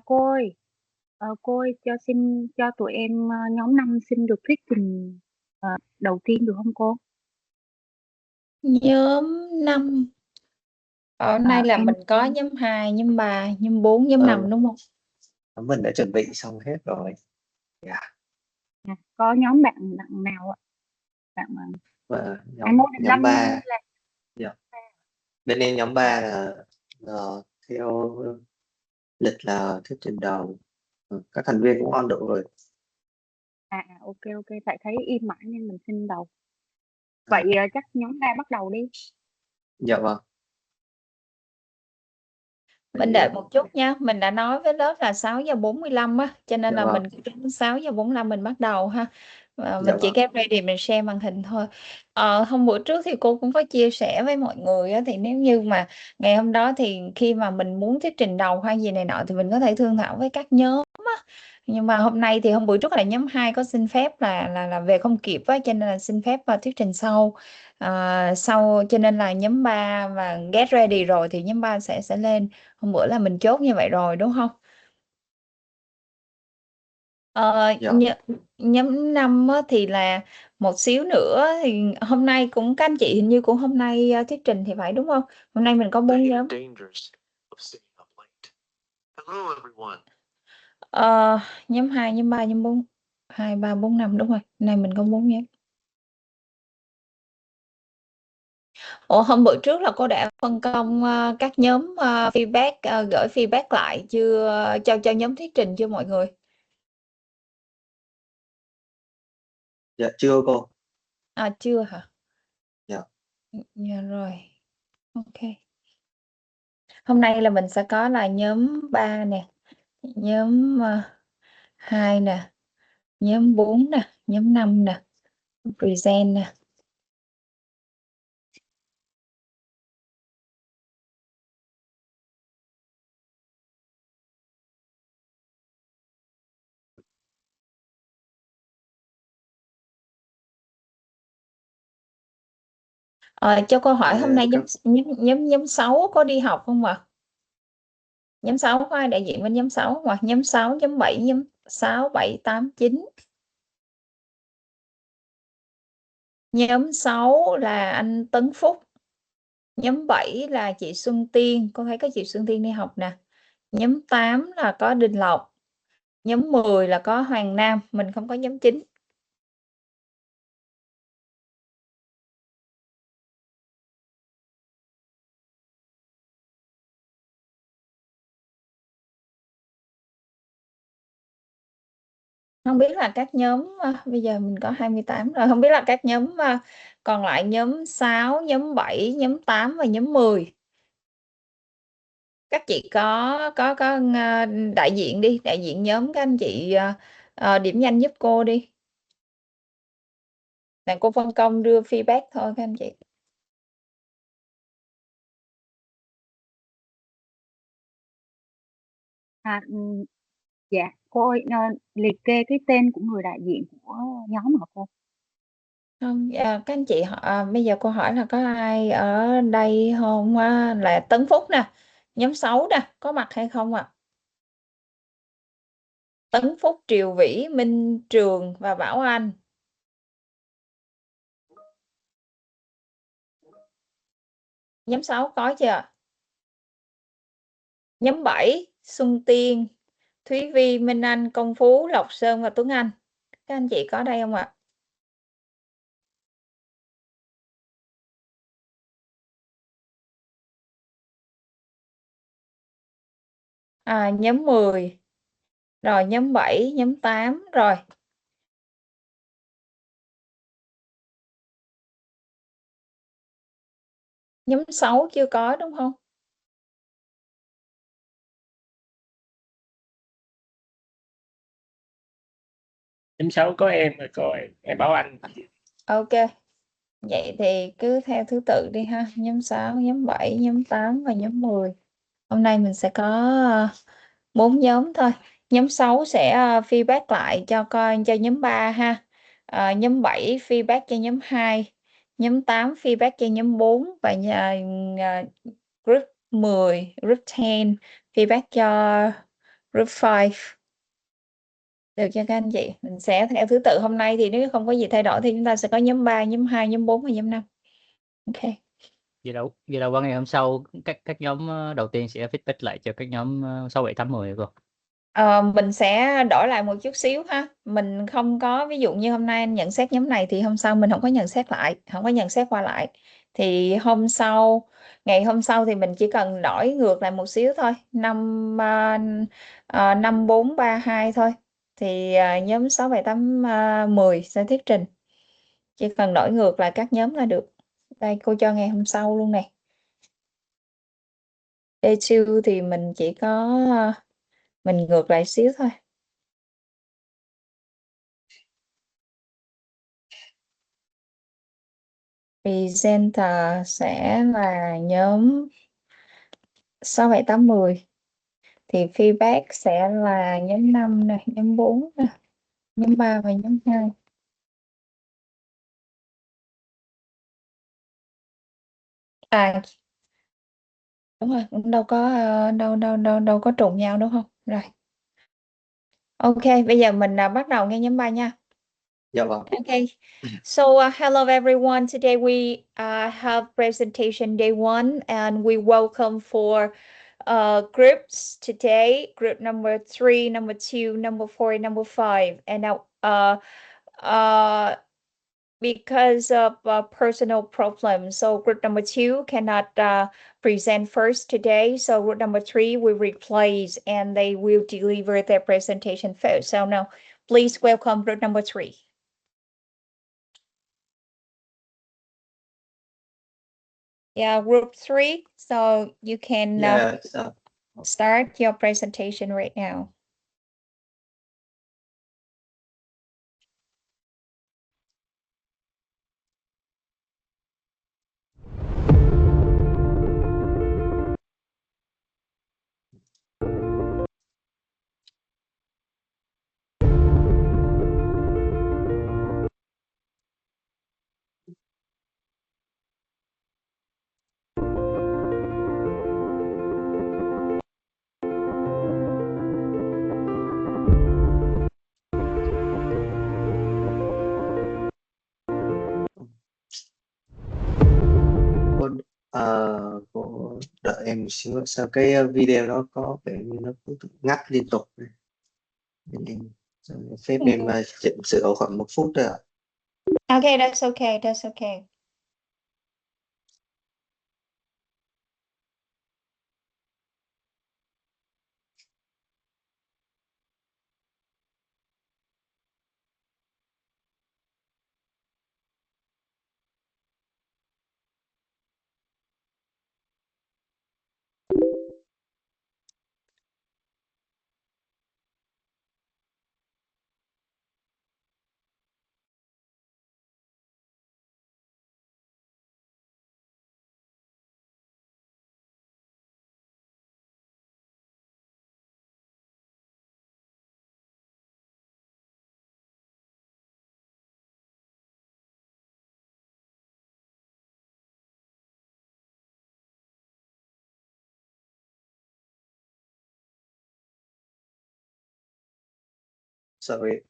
Cô ơi, cô ơi cho tụi em nhóm 5 xin được thuyết trình đầu tiên được không cô? Nhóm 5. Ở Ờ, nay là em mình có nhóm 2, nhóm 3, nhóm 4, nhóm Ờ, 5 đúng không? mình đã chuẩn bị xong hết rồi. Dạ. có nhóm bạn bạn nào ạ? Bạn Và bạn Ngô nhóm Đình nhóm Lâm hay 3, là dạ. Bên em nhóm 3 là theo lịch là thuyết trình đầu. Các thành viên cũng on độ rồi. ok ok tại thấy im mãi nên mình xin đầu. Vậy À, chắc nhóm 3 bắt đầu đi. dạ vâng. Mình Thì, đợi một chút nha, mình đã nói với lớp là 6:45 á, cho nên dạ là vâng. mình cứ đến 6:45 mình bắt đầu ha. Dạ Mình chỉ vâng. get ready mình share màn hình thôi. Hôm bữa trước thì cô cũng có chia sẻ với mọi người á, thì nếu như mà ngày hôm đó thì khi mà mình muốn thuyết trình đầu hay gì này nọ thì mình có thể thương thảo với các nhóm á. Nhưng mà hôm nay thì hôm bữa trước là nhóm 2 có xin phép là về không kịp á, cho nên là xin phép và thuyết trình sau. Sau cho nên là nhóm 3 và get ready rồi thì nhóm 3 sẽ lên. Hôm bữa là mình chốt như vậy rồi đúng không? Ờ, Dạ. nhóm 5 á, thì là một xíu nữa thì hôm nay cũng các anh chị hình như cũng hôm nay thuyết trình thì phải đúng không? Hôm nay mình có 4 nhóm. Ờ, nhóm 2, nhóm 3, nhóm 4. 2, 3, 4, 5 đúng rồi. Hôm nay mình có 4 nhóm. Ủa hôm bữa trước là cô đã phân công các nhóm feedback gửi feedback lại chưa cho nhóm thuyết trình chưa mọi người? Dạ chưa cô. Chưa hả? Dạ. Dạ rồi. Ok. Hôm nay là mình sẽ có là nhóm 3 nè, nhóm 2 nè, nhóm 4 nè, nhóm 5 nè, present nè. Cho câu hỏi hôm nay nhóm 6 có đi học không ạ? Nhóm 6 có ai đại diện bên nhóm 6 không ạ? Nhóm 6, nhóm 7, nhóm 6, 7, 8, 9. Nhóm 6 là anh Tấn Phúc. Nhóm 7 là chị Xuân Tiên, cô thấy có chị Xuân Tiên đi học nè. Nhóm 8 là có Đình Lộc. Nhóm 10 là có Hoàng Nam, mình không có nhóm 9. Không biết là các nhóm bây giờ mình có 28 rồi, không biết là các nhóm còn lại nhóm 6, nhóm 7, nhóm 8 và nhóm 10. Các chị có đại diện đi, đại diện nhóm các anh chị điểm danh giúp cô đi. Là cô phân công đưa feedback thôi các anh chị. Dạ cô ơi, liệt kê cái tên của người đại diện của nhóm hả cô? Không, các anh chị bây giờ cô hỏi là có ai ở đây không? Là Tấn Phúc nè, nhóm 6 nè, có mặt hay không ạ? Tấn Phúc, Triều Vĩ, Minh Trường và Bảo Anh. Nhóm 6 có chưa? Nhóm 7, Xuân Tiên, Thúy Vi, Minh Anh, Công Phú, Lộc Sơn và Tuấn Anh. Các anh chị có đây không ạ? Nhóm 10. Rồi nhóm 7, nhóm 8 rồi. Nhóm 6 chưa có đúng không? Nhóm 6 có em rồi cô, em Bảo Anh. Ok. Vậy thì cứ theo thứ tự đi ha. Nhóm 6, nhóm 7, nhóm 8 và nhóm 10. Hôm nay mình sẽ có 4 nhóm thôi. Nhóm 6 sẽ feedback lại cho nhóm 3 ha. Nhóm 7 feedback cho nhóm 2. Nhóm 8 feedback cho nhóm 4 và group 10, group 10 feedback cho Group 5. Được cho các anh chị. Mình sẽ theo thứ tự hôm nay thì nếu không có gì thay đổi thì chúng ta sẽ có nhóm 3, nhóm 2, nhóm 4 và nhóm 5. Ok. Vậy đâu qua ngày hôm sau các nhóm đầu tiên sẽ feedback lại cho các nhóm 6, 7, 8, 10 cô. Mình sẽ đổi lại một chút xíu ha. Mình không có, ví dụ như hôm nay anh nhận xét nhóm này thì hôm sau mình không có nhận xét lại, không có nhận xét qua lại. Thì ngày hôm sau thì mình chỉ cần đổi ngược lại một xíu thôi, 5 4 3 2 thôi. Thì nhóm 6 7 8 10 sẽ thuyết trình. Chỉ cần đổi ngược lại các nhóm là được. Đây cô cho ngày hôm sau luôn nè. Day 2 thì mình chỉ có mình ngược lại xíu thôi. Presenter sẽ là nhóm 6 7 8 10. Thì feedback sẽ là nhóm 5 này, nhóm 4 nè, nhóm 3 và nhóm 2. Đúng rồi, cũng đâu có đâu có trùng nhau đúng không? Rồi. Ok, bây giờ mình bắt đầu nghe nhóm 3 nha. Dạ vâng. Okay, so hello everyone. Today we have presentation day 1 and we welcome for groups today, group number 3, number 2, number 4, number 5. And now because of personal problems, so group number 2 cannot present first today, so group number 3 will replace and they will deliver their presentation first. So now please welcome group number 3. Yeah, group 3. So you can start your presentation right now. Cô đợi em một xíu, sao cái video đó có vẻ như nó cứ ngắt liên tục này. Phép em chỉnh sửa khoảng 1 phút thôi ạ. Okay, that's okay. That's okay. Sorry.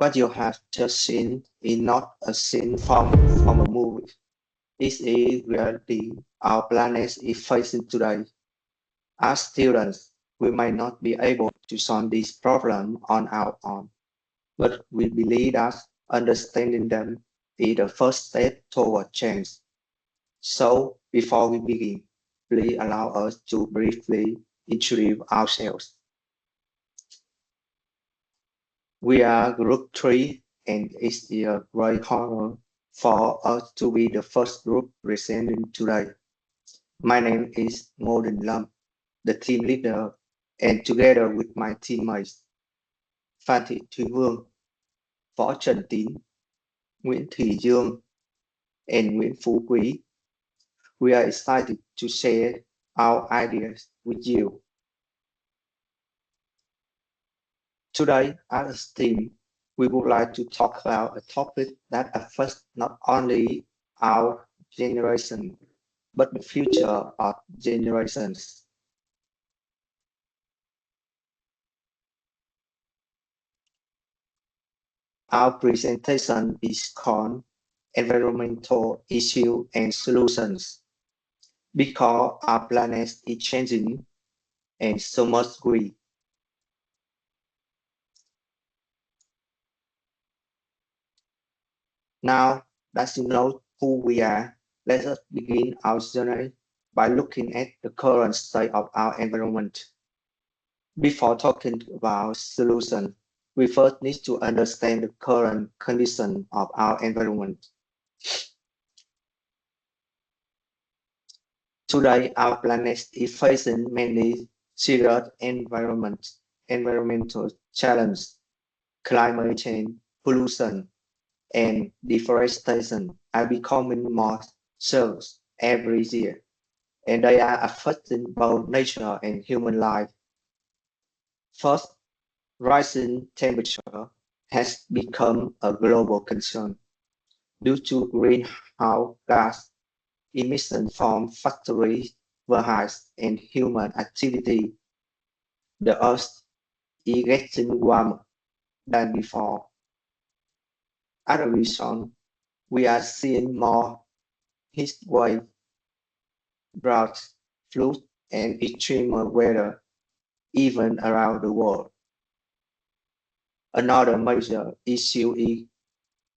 What you have just seen is not a scene from a movie. This is reality our planet is facing today. As students, we might not be able to solve this problem on our own, but we believe that understanding them is the first step toward change. So, before we begin, please allow us to briefly introduce ourselves. We are Group 3, and it's a great honor for us to be the first group presenting today. My name is Ngô Đình Lâm, the team leader, and together with my teammates, Phan Thị Thúy Vương, Võ Trần Tín, Nguyễn Thùy Dương, and Nguyễn Phú Quý, we are excited to share our ideas with you. Today, as a team, we would like to talk about a topic that affects not only our generation, but the future of generations. Our presentation is called Environmental Issues and Solutions, because our planet is changing, and so must we. Now that you know who we are, let us begin our journey by looking at the current state of our environment. Before talking about solutions, we first need to understand the current condition of our environment. Today, our planet is facing many serious environmental challenges. Climate change, pollution, and deforestation are becoming more serious every year, and they are affecting both nature and human life. First, rising temperature has become a global concern due to greenhouse gas emissions from factories, vehicles, and human activity. The Earth is getting warmer than before. As a result, we are seeing more heat waves, droughts, floods, and extreme weather even around the world. Another major issue is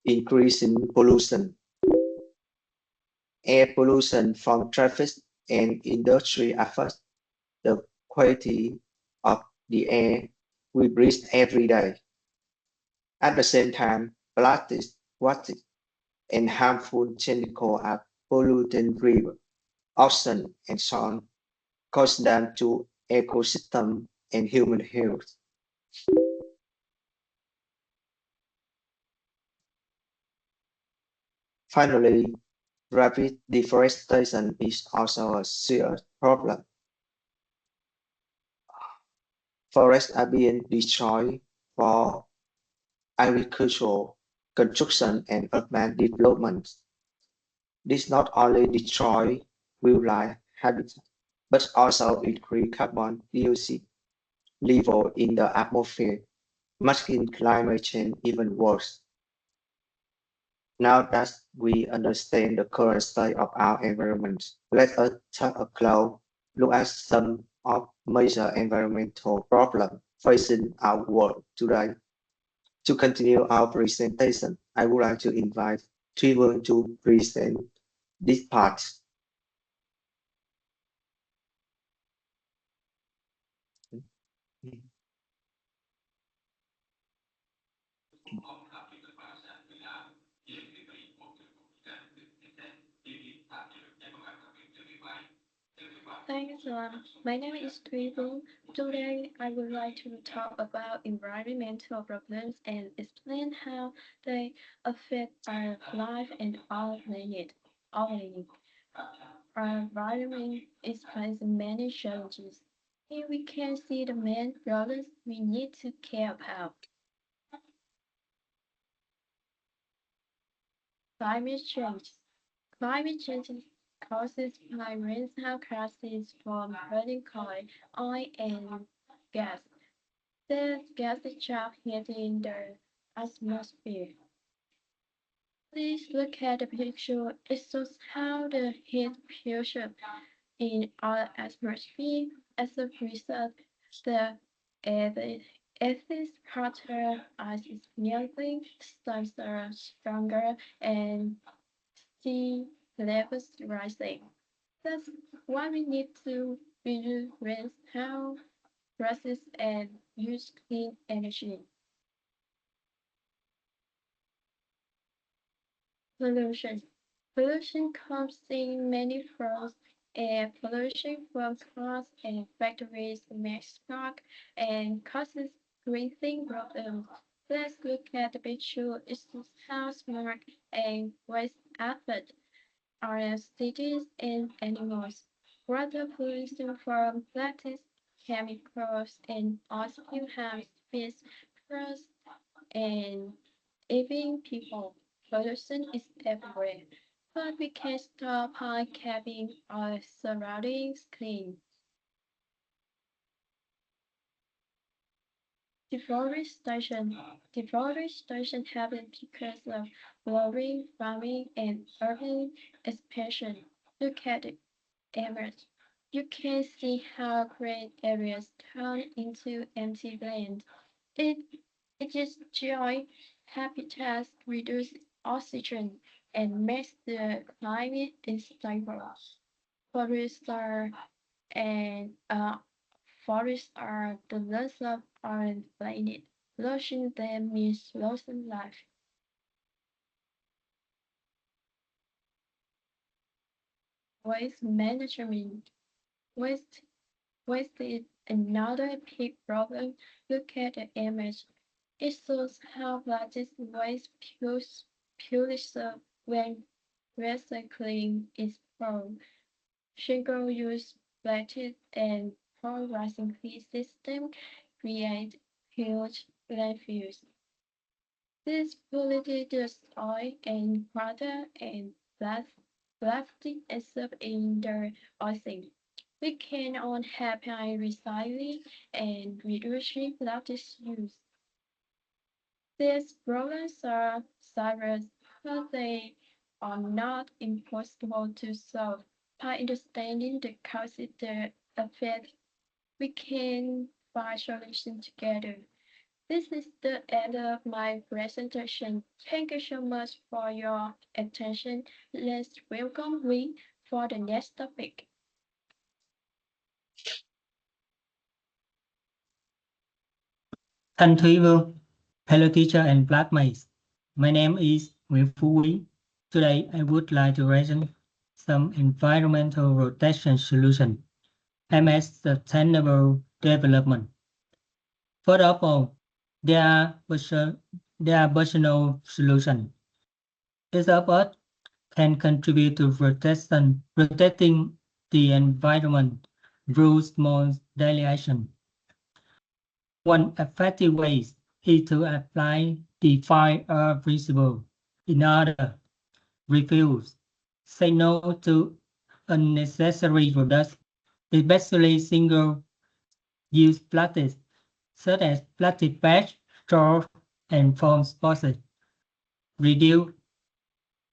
increasing pollution. Air pollution from traffic and industry affects the quality of the air we breathe every day. At the same time, plastics, water, and harmful chemicals are polluting rivers, oceans, and so on, cause damage to ecosystem and human health. Finally, rapid deforestation is also a serious problem. Forests are being destroyed for agricultural, construction, and urban development. This not only destroys wildlife habitat, but also increase carbon dioxide level in the atmosphere, making climate change even worse. Now that we understand the current state of our environment, let us take a close look at some of major environmental problems facing our world today. To continue our presentation, I would like to invite Trevor to present this part. Thanks, my name is Huỳnh. Today, I would like to talk about environmental problems and explain how they affect our life and our planet. Our environment is facing many challenges. Here we can see the main problems we need to care about. Climate change. Climate change causes by greenhouse gases from burning coal, oil, and gas. These gases trap heat in the atmosphere. Please look at the picture. It shows how the heat pressure in our atmosphere as a result the air It is hotter as its melting, storms are stronger, and sea levels rising. That's why we need to reduce greenhouse gases and use clean energy. Pollution. Pollution comes in many forms. Air pollution from cars and factories makes smoke and causes breathing problems. Let's look at the picture. It's how smoke and waste affect our cities and animals. Water pollution from plastics, chemicals, and also harms fish, birds, and even people. Pollution is everywhere, but we can stop by keeping our surroundings clean. Deforestation. Deforestation happens because of logging, farming, and urban expansion. Look at the image. You can see how green areas turn into empty land. It it destroys habitats, reduces oxygen, and makes the climate unstable. Forests are and forests are the lungs of our planet. Losing them means losing life. Waste management. Waste Waste is another big problem. Look at the image. It shows how plastic waste pulls up when recycling is poor. Single-use plastic and poor recycling system create huge landfills. This polluted the soil and water and plastic itself in the ocean. We can all help by recycling and reducing plastic use. These problems are serious, but they are not impossible to solve. By understanding the causes that affect, we can find solutions together. This is the end of my presentation. Thank you so much for your attention. Let's welcome Huỳnh for the next topic. Thanh Thúy Vương. Hello teacher and classmates. My name is Nguyễn. Today I would like to present some environmental protection solution MS sustainable development. First of all, there are personal solutions. Each of us can contribute to protecting the environment through small daily action. One effective way is to apply the 5R principle. In order, refuse, say no to unnecessary products, especially single-use plastics, such as plastic bags, straws, and phone boxes. Reduce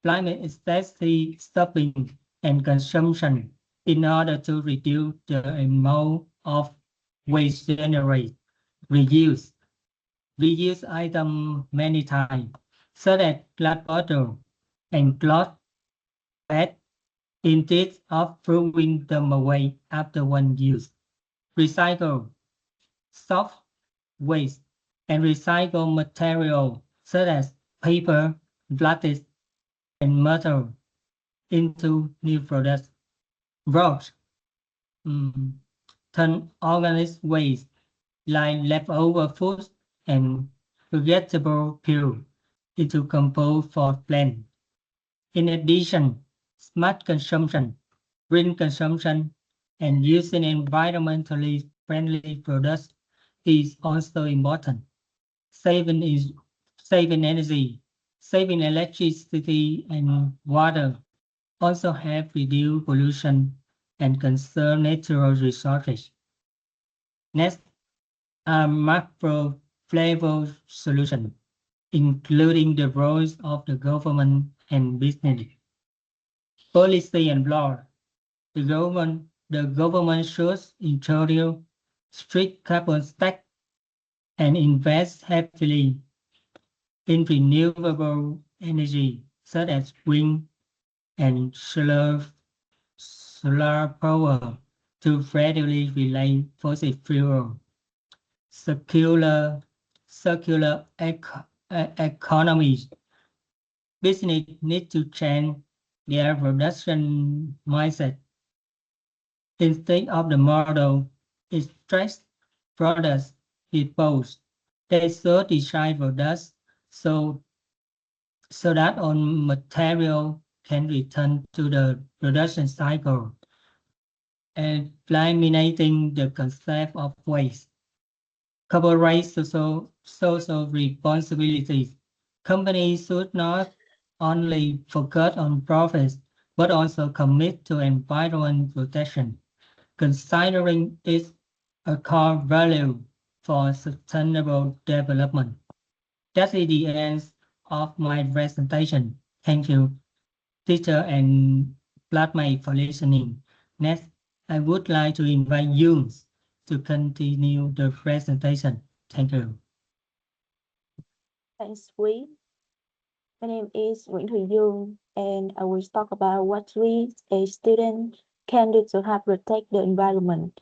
climate excessive stopping and consumption in order to reduce the amount of waste generated. Reuse items many times, such as glass bottle and cloth bags, instead of throwing them away after one use. Recycle soft waste and recycle material such as paper, plastic, and metal into new products. Roast turn organic waste like leftover food and vegetable peel into compost for plants. In addition, smart consumption, green consumption, and using environmentally friendly products is also important. Saving energy, saving electricity and water also help reduce pollution and conserve natural resources. Next, macro level solution, including the roles of the government and business. Policy and law. The government should introduce strict carbon tax and invest heavily in renewable energy such as wind and solar power to gradually relay fossil fuel. Circular economies. Business need to change their production mindset. Instead of the model extract products dispose, they should design products so that all material can return to the production cycle, eliminating the concept of waste. Corporate social responsibilities. Companies should not only focus on profits, but also commit to environment protection, considering it a core value for sustainable development. That is the end of my presentation. Thank you, teacher and classmates for listening. Next, I would like to invite you to continue the presentation. Thank you. Thanks, we. My name is Nguyễn, and I will talk about what we, as students, can do to help protect the environment.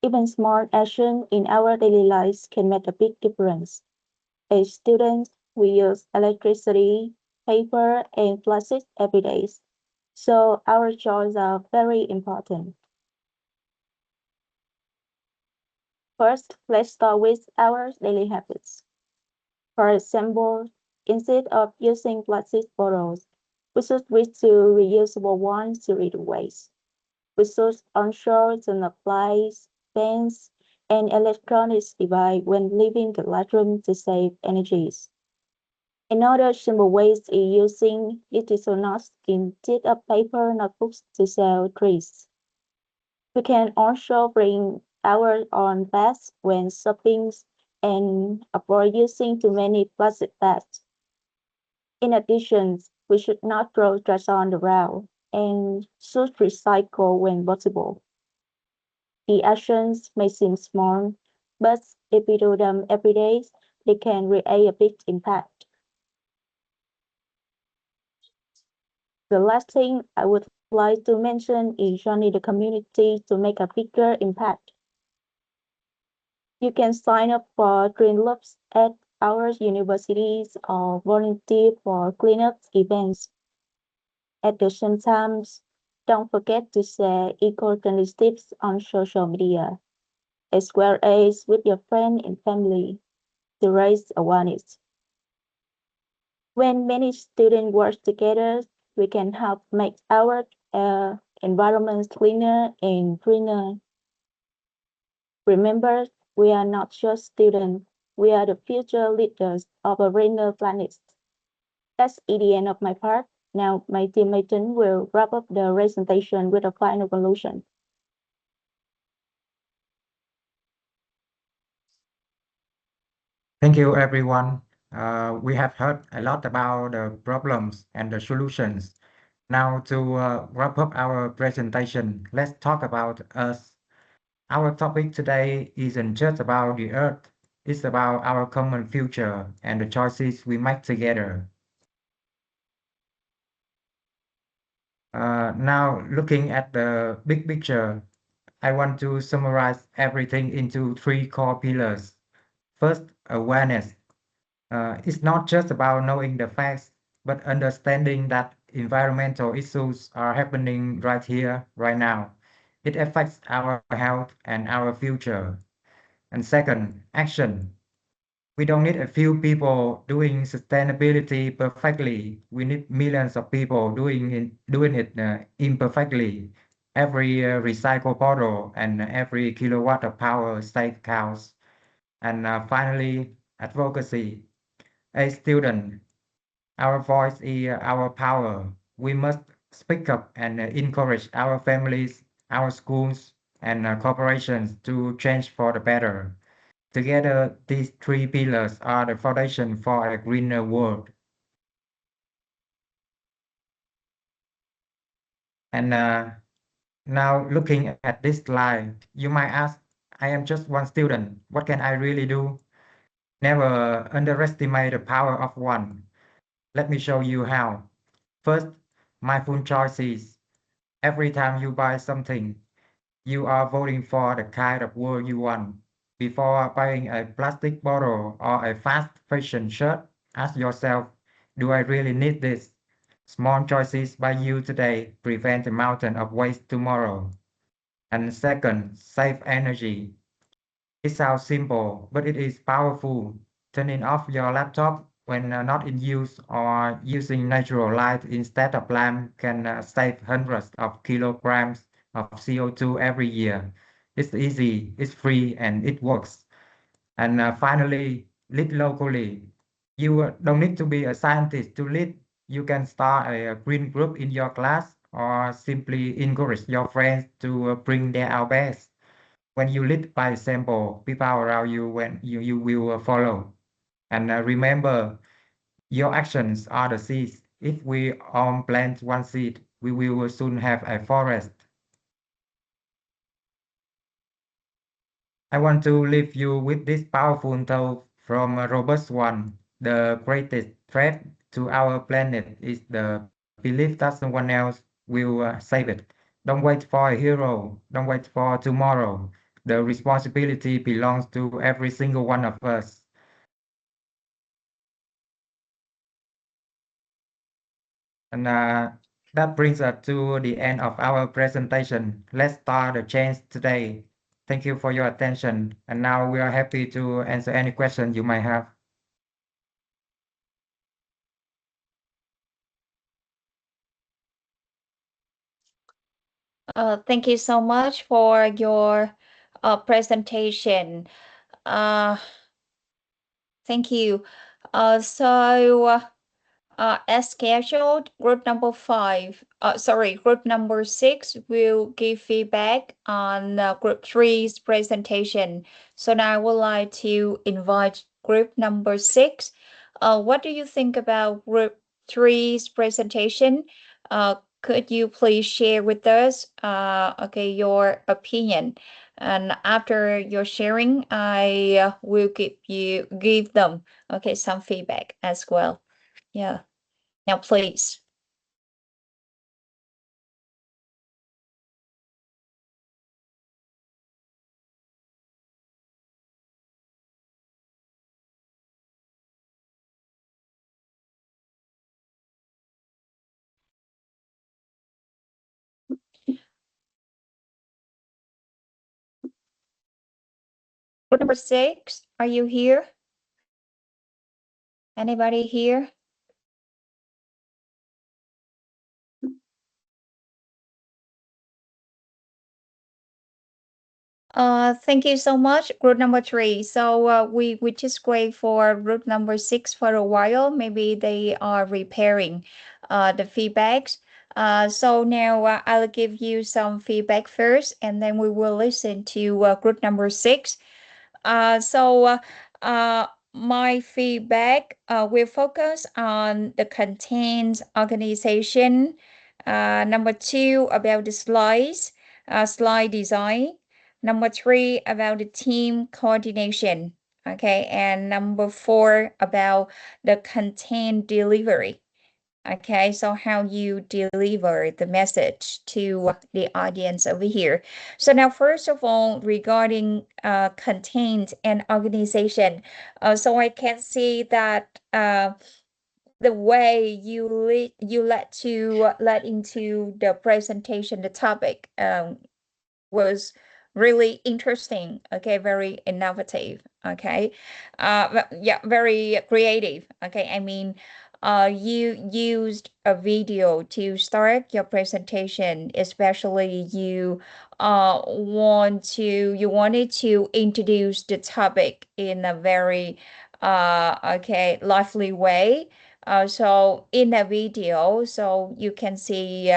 Even small action in our daily lives can make a big difference. As students, we use electricity, paper, and plastic every day, so our choices are very important. First, let's start with our daily habits. For example, instead of using plastic bottles, we should switch to reusable ones to reduce waste. We should ensure to not lights, fans, and electronics devices when leaving the classroom to save energies. Another simple way is using digital notes instead of paper notebooks to save trees. We can also bring our own bags when shopping and avoid using too many plastic bags. In addition, we should not throw trash on the ground and should recycle when possible. The actions may seem small, but if we do them every day, they can create a big impact. The last thing I would like to mention is joining the community to make a bigger impact. You can sign up for green clubs at our universities or volunteer for cleanup events. At the same time, don't forget to share eco-friendly tips on social media, as well as with your friends and family, to raise awareness. When many students work together, we can help make our environment cleaner and greener. Remember, we are not just students, we are the future leaders of a greener planet. That's the end of my part. Now, my teammate will wrap up the presentation with a final conclusion. Thank you, everyone. We have heard a lot about the problems and the solutions. Now, to wrap up our presentation, let's talk about us. Our topic today isn't just about the Earth. It's about our common future and the choices we make together. Now, looking at the big picture, I want to summarize everything into three core pillars. First, awareness. It's not just about knowing the facts, but understanding that environmental issues are happening right here, right now. It affects our health and our future. And second, action. We don't need a few people doing sustainability perfectly. We need millions of people doing it imperfectly. Every recycled bottle and every kilowatt of power save cows. And finally, advocacy. A student, our voice is our power. We must speak up and encourage our families, our schools, and corporations to change for the better. Together, these three pillars are the foundation for a greener world. And now looking at this slide, you might ask, I am just one student. What can I really do? Never underestimate the power of one. Let me show you how. First, mindful choices. Every time you buy something, you are voting for the kind of world you want. Before buying a plastic bottle or a fast fashion shirt, ask yourself, do I really need this? Small choices by you today prevent a mountain of waste tomorrow. And second, save energy. It sounds simple, but it is powerful. Turning off your laptop when not in use or using natural light instead of lamp can save hundreds of kilograms of CO2 every year. It's easy, it's free, and it works. And finally, lead locally. You don't need to be a scientist to lead. You can start a green group in your class or simply encourage your friends to bring their best. When you lead by example, people around you you will follow. And remember, your actions are the seeds. If we all plant one seed, we will soon have a forest. I want to leave you with this powerful thought from Robert One. The greatest threat to our planet is the belief that someone else will save it. Don't wait for a hero. Don't wait for tomorrow. The responsibility belongs to every single one of us. And that brings us to the end of our presentation. Let's start the change today. Thank you for your attention. And now we are happy to answer any question you might have. Thank you so much for your presentation. Thank you. As scheduled, group number 6 will give feedback on group 3's presentation. So now I would like to invite group number 6. What do you think about group 3's presentation? Could you please share with us your opinion? And after your sharing, I will give them some feedback as well. Yeah. Now, please. Group number 6, are you here? Anybody here? Thank you so much, group number 3. So we just wait for group number 6 for a while. Maybe they are repairing the feedbacks. So now I'll give you some feedback first, and then we will listen to group number 6. My feedback will focus on the content organization. Number 2, about the slides, slide design. Number 3, about the team coordination. Okay, and number 4, about the content delivery. Okay, so how you deliver the message to the audience over here. So now, first of all, regarding content and organization, so I can see that the way you let into the presentation, the topic was really interesting. Okay, very innovative. Okay, very creative. Okay, I mean, you used a video to start your presentation, especially you wanted to introduce the topic in a very lively way. So in a video, so you can see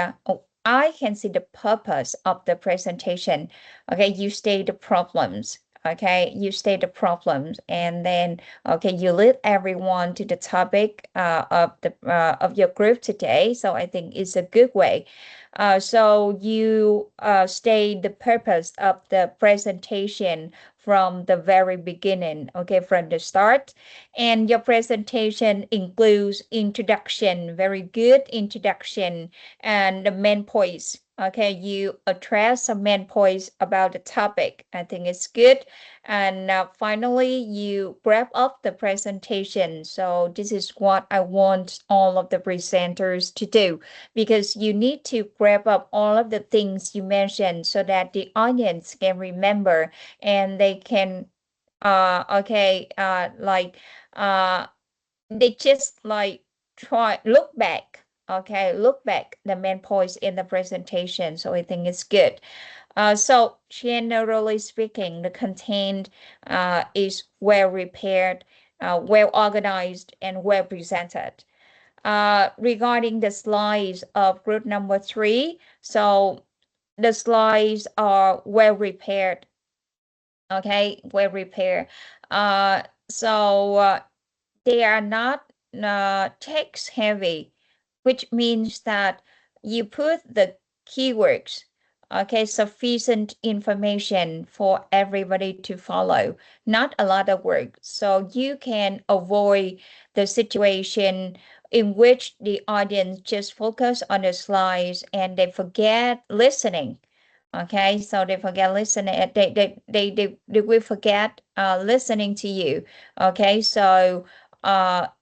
I can see the purpose of the presentation. Okay, you state the problems. Okay, you state the problems, and then okay, you lead everyone to the topic of your group today. So I think it's a good way. So you state the purpose of the presentation from the very beginning, okay, from the start. And your presentation includes introduction, very good introduction, and the main points. Okay, you address some main points about the topic. I think it's good. And finally, you wrap up the presentation. So this is what I want all of the presenters to do, because you need to wrap up all of the things you mentioned so that the audience can remember and they can they just like try look back the main points in the presentation. So I think it's good. So generally speaking, the content is well prepared, well organized, and well presented. Regarding the slides of group number 3, so the slides are well prepared. Okay, well prepared. So they are not text heavy, which means that you put the keywords, okay, sufficient information for everybody to follow, not a lot of work. So you can avoid the situation in which the audience just focus on the slides and they forget listening. Okay, so they forget listening. They will forget listening to you. Okay, so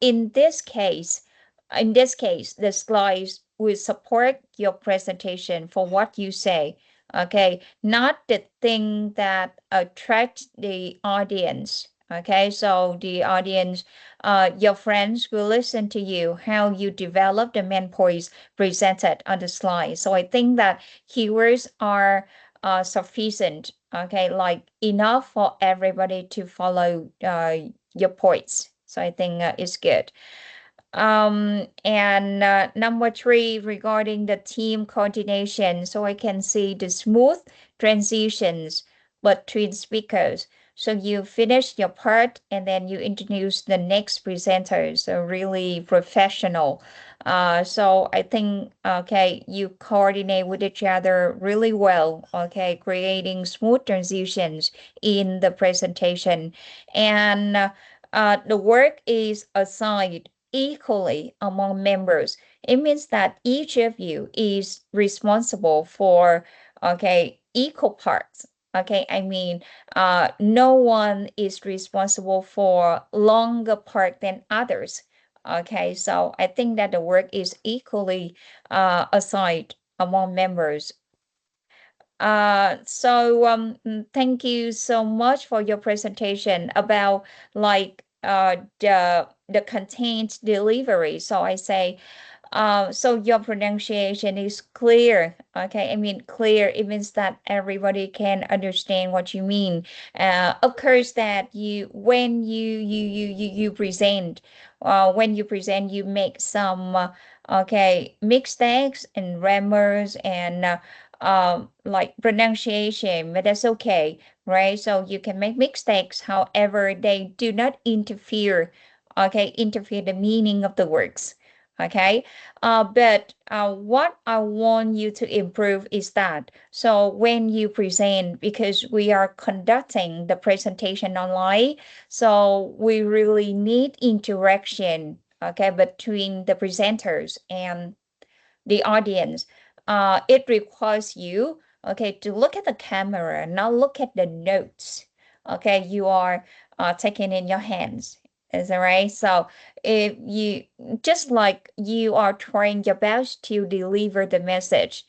in this case, the slides will support your presentation for what you say. Okay, not the thing that attract the audience. Okay, so the audience, your friends will listen to you, how you develop the main points presented on the slide. So I think that keywords are sufficient, okay, like enough for everybody to follow your points. So I think it's good. And number 3, regarding the team coordination, so I can see the smooth transitions between speakers. So you finish your part and then you introduce the next presenter. So really professional. So I think, okay, you coordinate with each other really well, okay, creating smooth transitions in the presentation. And the work is assigned equally among members. It means that each of you is responsible for, okay, equal parts. Okay, I mean, no one is responsible for longer part than others. Okay, so I think that the work is equally assigned among members. Thank you so much for your presentation about like the content delivery. So I say, so your pronunciation is clear. Okay, I mean clear. It means that everybody can understand what you mean. Of course, that when you present, you make some okay mistakes and grammars and like pronunciation, but that's okay, right? So you can make mistakes, however, they do not interfere the meaning of the words. Okay, but what I want you to improve is that, so when you present, because we are conducting the presentation online, so we really need interaction, okay, between the presenters and the audience. It requires you, okay, to look at the camera, not look at the notes. Okay, you are taking in your hands. Is that right? So if you just like you are trying your best to deliver the message,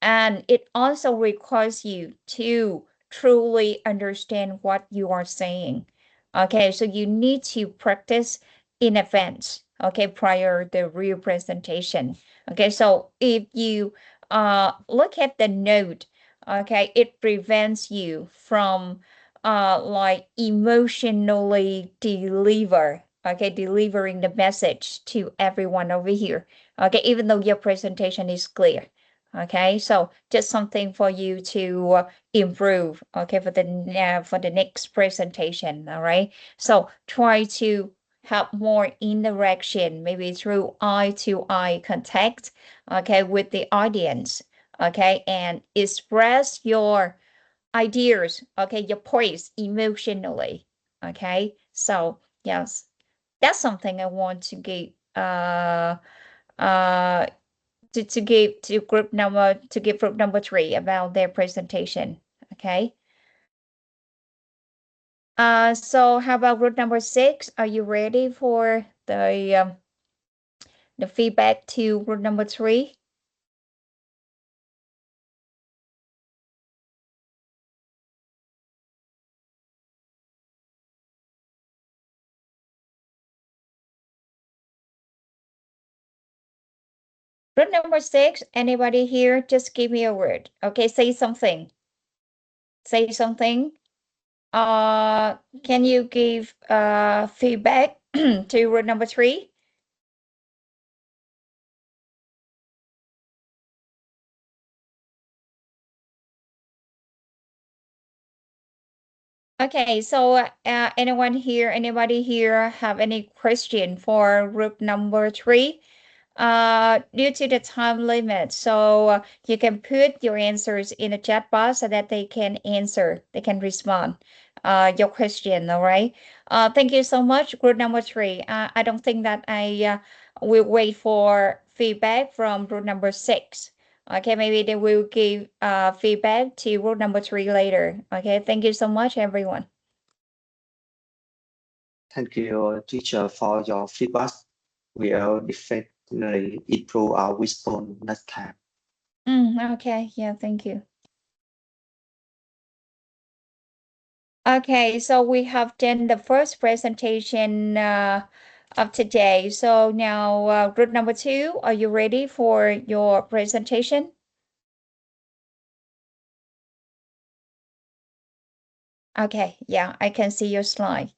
and it also requires you to truly understand what you are saying. Okay, so you need to practice in advance, okay, prior the real presentation. Okay, so if you look at the note, okay, it prevents you from like emotionally delivering the message to everyone over here. Okay, even though your presentation is clear. Okay, so just something for you to improve, okay, for the next presentation. All right, so try to have more interaction, maybe through eye-to-eye contact, okay, with the audience, okay, and express your ideas, okay, your points emotionally, okay. So yes, that's something I want to give to give group number 3 about their presentation. Okay. So how about group number 6? Are you ready for the feedback to group number 3? Group number 6, anybody here? Just give me a word. Okay, say something. Say something. Can you give feedback to group number 3? Okay, so anybody here have any question for group number 3? Due to the time limit, so you can put your answers in the chat box so that they can respond your question. All right. Thank you so much, group number 3. I don't think that I will wait for feedback from group number 6. Okay, maybe they will give feedback to group number 3 later. Okay, thank you so much, everyone. Thank you, teacher, for your feedback. We'll definitely improve our response next time. Okay, yeah, thank you. Okay, so we have done the first presentation of today. So now group number 2, are you ready for your presentation? Okay, yeah, I can see your slide.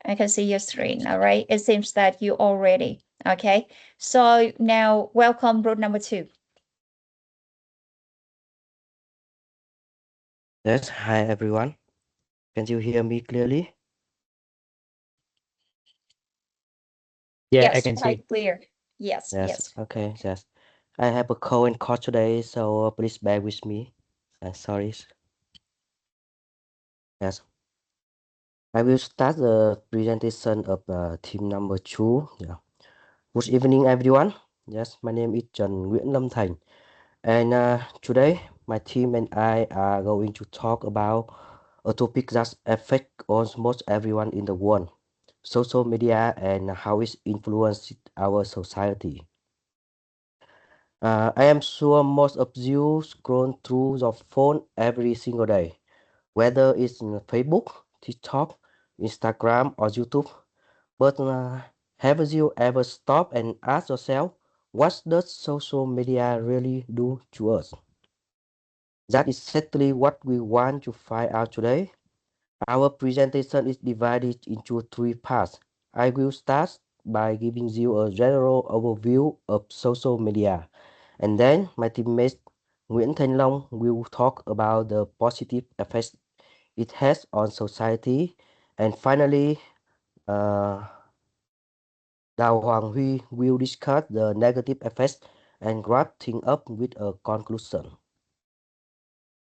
I can see your screen, all right? It seems that you all ready. Okay, so now welcome group number 2. Yes, hi everyone. Can you hear me clearly? Yeah, I Yes, can see. quite clear. Yes, Yes, yes. okay, yes. I have a cold and cough today, so please bear with me. Sorry. Yes. I will start the presentation of team number 2. Yeah. Good evening, everyone. Yes, my name is Nguyễn Lâm Thành. And today, my team and I are going to talk about a topic that affects almost everyone in the world, social media and how it influences our society. I am sure most of you scroll through your phone every single day, whether it's on Facebook, TikTok, Instagram, or YouTube. But have you ever stopped and asked yourself, what does social media really do to us? That is exactly what we want to find out today. Our presentation is divided into 3 parts. I will start by giving you a general overview of social media, and then my teammate Nguyễn Thanh Long will talk about the positive effects it has on society, and finally, Đào Hoàng Huy will discuss the negative effects and wrap things up with a conclusion.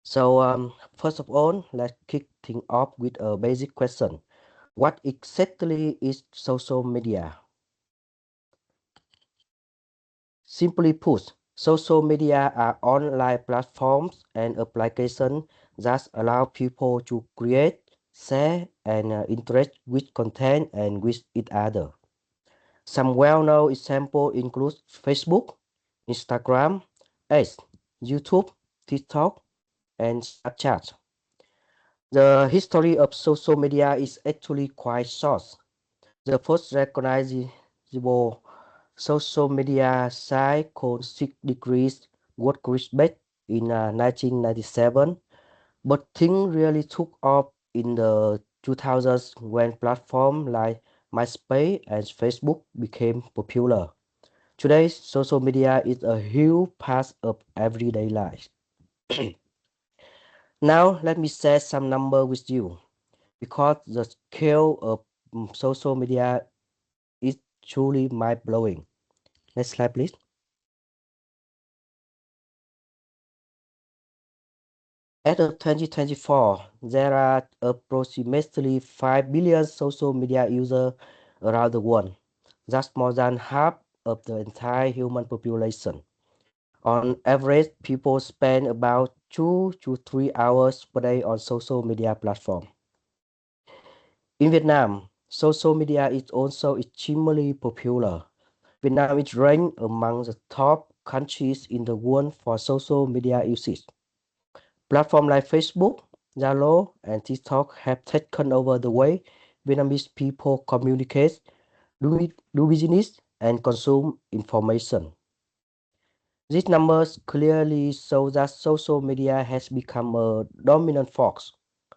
So, first of all, let's kick things off with a basic question. What exactly is social media? Simply put, social media are online platforms and applications that allow people to create, share, and interact with content and with each other. Some well-known examples include Facebook, Instagram, X, YouTube, TikTok, and Snapchat. The history of social media is actually quite short. The first recognizable social media site called 6 Degrees was created in 1997, but things really took off in the 2000s when platforms like MySpace and Facebook became popular. Today, social media is a huge part of everyday life. Now, let me share some number with you, because the scale of social media is truly mind-blowing. Next slide, please. As of 2024, there are approximately 5 billion social media users around the world. That's more than half of the entire human population. On average, people spend about 2 to 3 hours per day on social media platforms. In Vietnam, social media is also extremely popular. Vietnam is ranked among the top countries in the world for social media usage. Platforms like Facebook, Zalo, and TikTok have taken over the way Vietnamese people communicate, do business, and consume information. These numbers clearly show that social media has become a dominant force,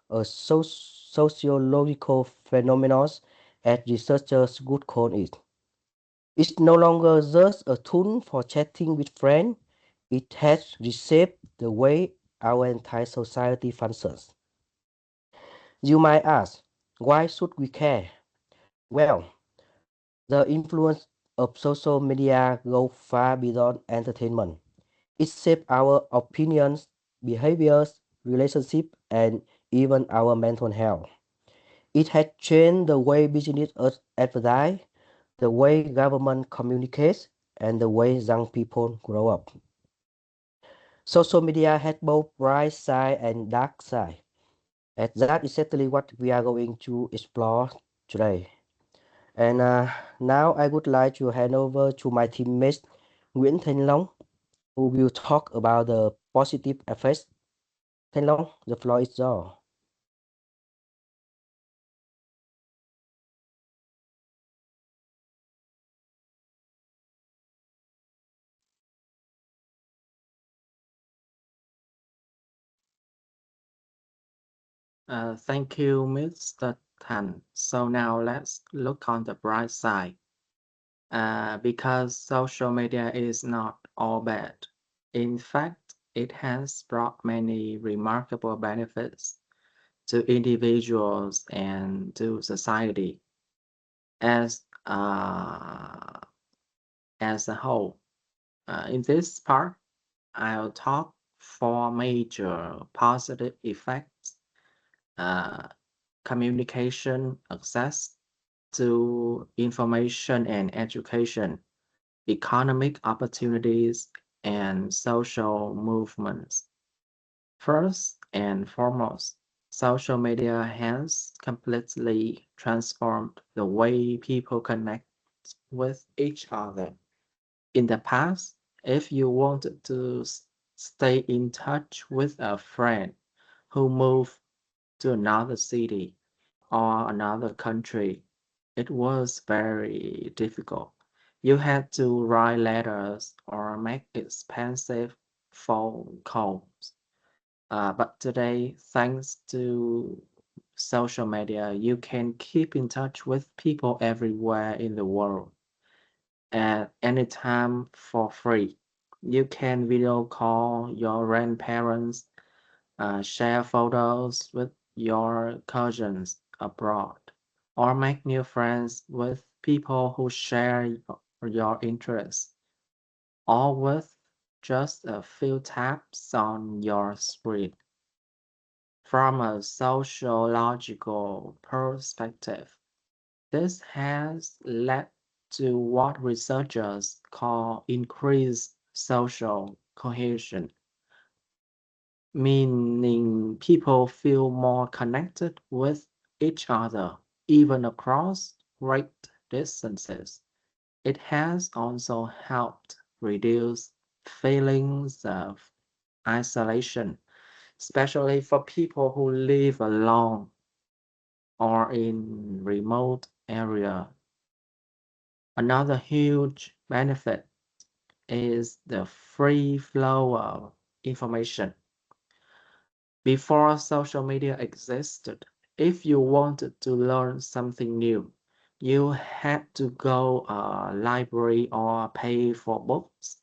a sociological phenomenon, as researchers would call it. It's no longer just a tool for chatting with friends. It has reshaped the way our entire society functions. You might ask, why should we care? Well, the influence of social media goes far beyond entertainment. It shapes our opinions, behaviors, relationships, and even our mental health. It has changed the way business advertise, the way government communicates, and the way young people grow up. Social media has both bright side and dark side. And that is exactly what we are going to explore today. And now I would like to hand over to my teammate Nguyễn Thanh Long, who will talk about the positive effects. Thanh Long, the floor is yours. Thank you, Mr. Tan. So now let's look on the bright side. Because social media is not all bad. In fact, it has brought many remarkable benefits to individuals and to society as a whole. In this part, I'll talk four major positive effects: communication, access to information and education, economic opportunities, and social movements. First and foremost, social media has completely transformed the way people connect with each other. In the past, if you wanted to stay in touch with a friend who moved to another city or another country, it was very difficult. You had to write letters or make expensive phone calls. But today, thanks to social media, you can keep in touch with people everywhere in the world at any time for free. You can video call your grandparents, share photos with your cousins abroad, or make new friends with people who share your interests, all with just a few taps on your screen. From a sociological perspective, this has led to what researchers call increased social cohesion, meaning people feel more connected with each other, even across great distances. It has also helped reduce feelings of isolation, especially for people who live alone or in remote area. Another huge benefit is the free flow of information. Before social media existed, if you wanted to learn something new, you had to go a library or pay for books.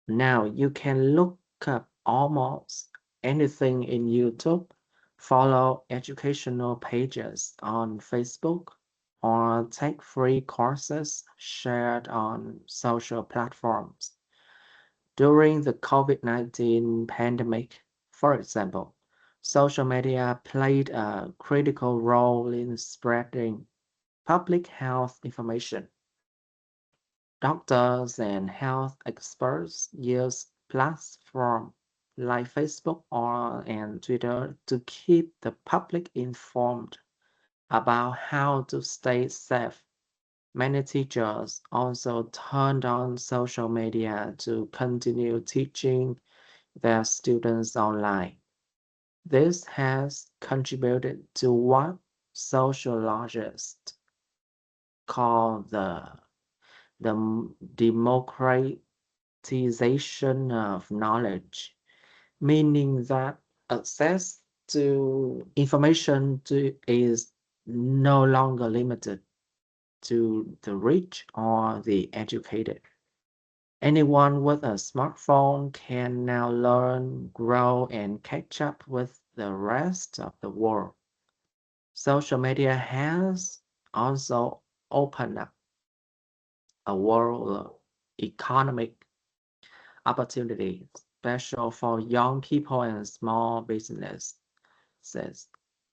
Now you can look up almost anything in YouTube, follow educational pages on Facebook, or take free courses shared on social platforms. During the COVID-19 pandemic, for example, social media played a critical role in spreading public health information. Doctors and health experts use platforms like Facebook and Twitter to keep the public informed about how to stay safe. Many teachers also turned on social media to continue teaching their students online. This has contributed to what sociologists call the democratization of knowledge, meaning that access to information is no longer limited to the rich or the educated. Anyone with a smartphone can now learn, grow, and catch up with the rest of the world. Social media has also opened up a world of economic opportunities, special for young people and small businesses.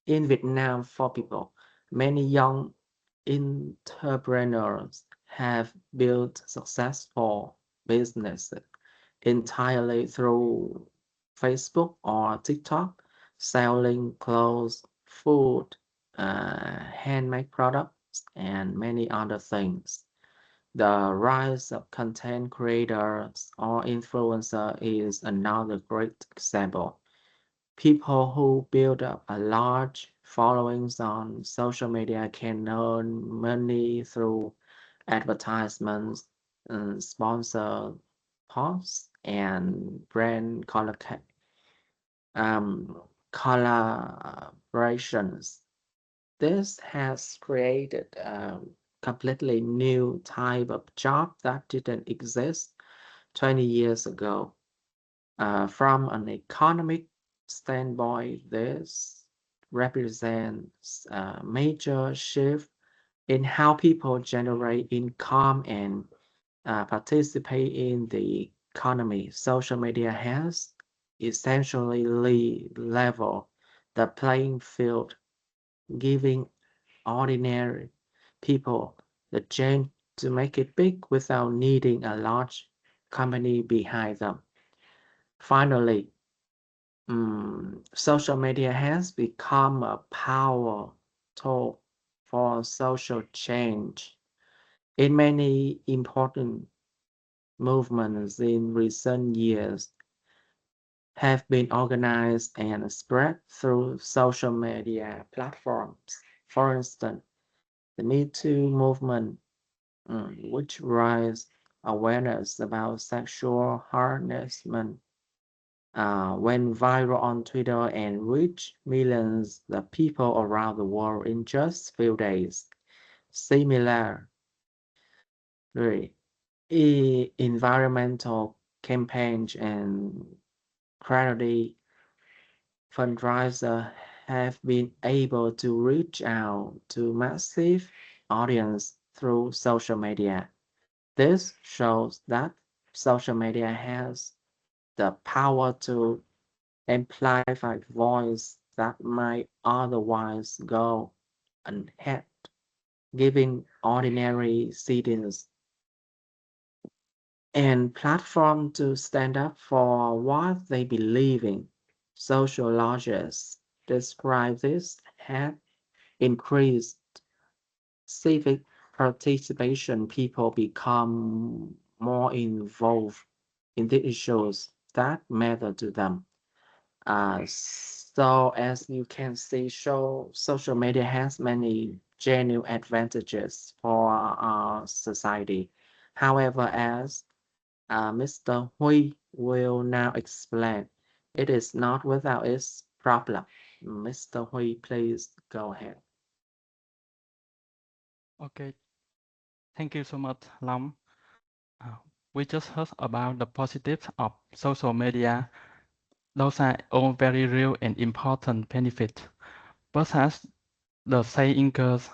In Vietnam, for people, many young entrepreneurs have built successful businesses entirely through Facebook or TikTok, selling clothes, food, handmade products, and many other things. The rise of content creators or influencer is another great example. People who build up a large followings on social media can earn money through advertisements, sponsored posts, and brand collaborations. This has created a completely new type of job that didn't exist 20 years ago. From an economic standpoint, this represents a major shift in how people generate income and participate in the economy. Social media has essentially leveled the playing field, giving ordinary people the chance to make it big without needing a large company behind them. Finally, social media has become a power tool for social change. In many important movements in recent years have been organized and spread through social media platforms. For instance, the Me Too movement, which raised awareness about sexual harassment, went viral on Twitter and reached millions of people around the world in just a few days. Similarly, environmental campaigns and charity fundraisers have been able to reach out to massive audience through social media. This shows that social media has the power to amplify voice that might otherwise go unheard, giving ordinary citizens and platform to stand up for what they believe in. Sociologists describe this as increased civic participation. People become more involved in the issues that matter to them. So as you can see, social media has many genuine advantages for our society. However, as Mr. Hui will now explain, it is not without its problem. Mr. Hui, please go ahead. Okay, thank you so much, Long. We just heard about the positives of social media. Those are all very real and important benefits. But as the saying goes,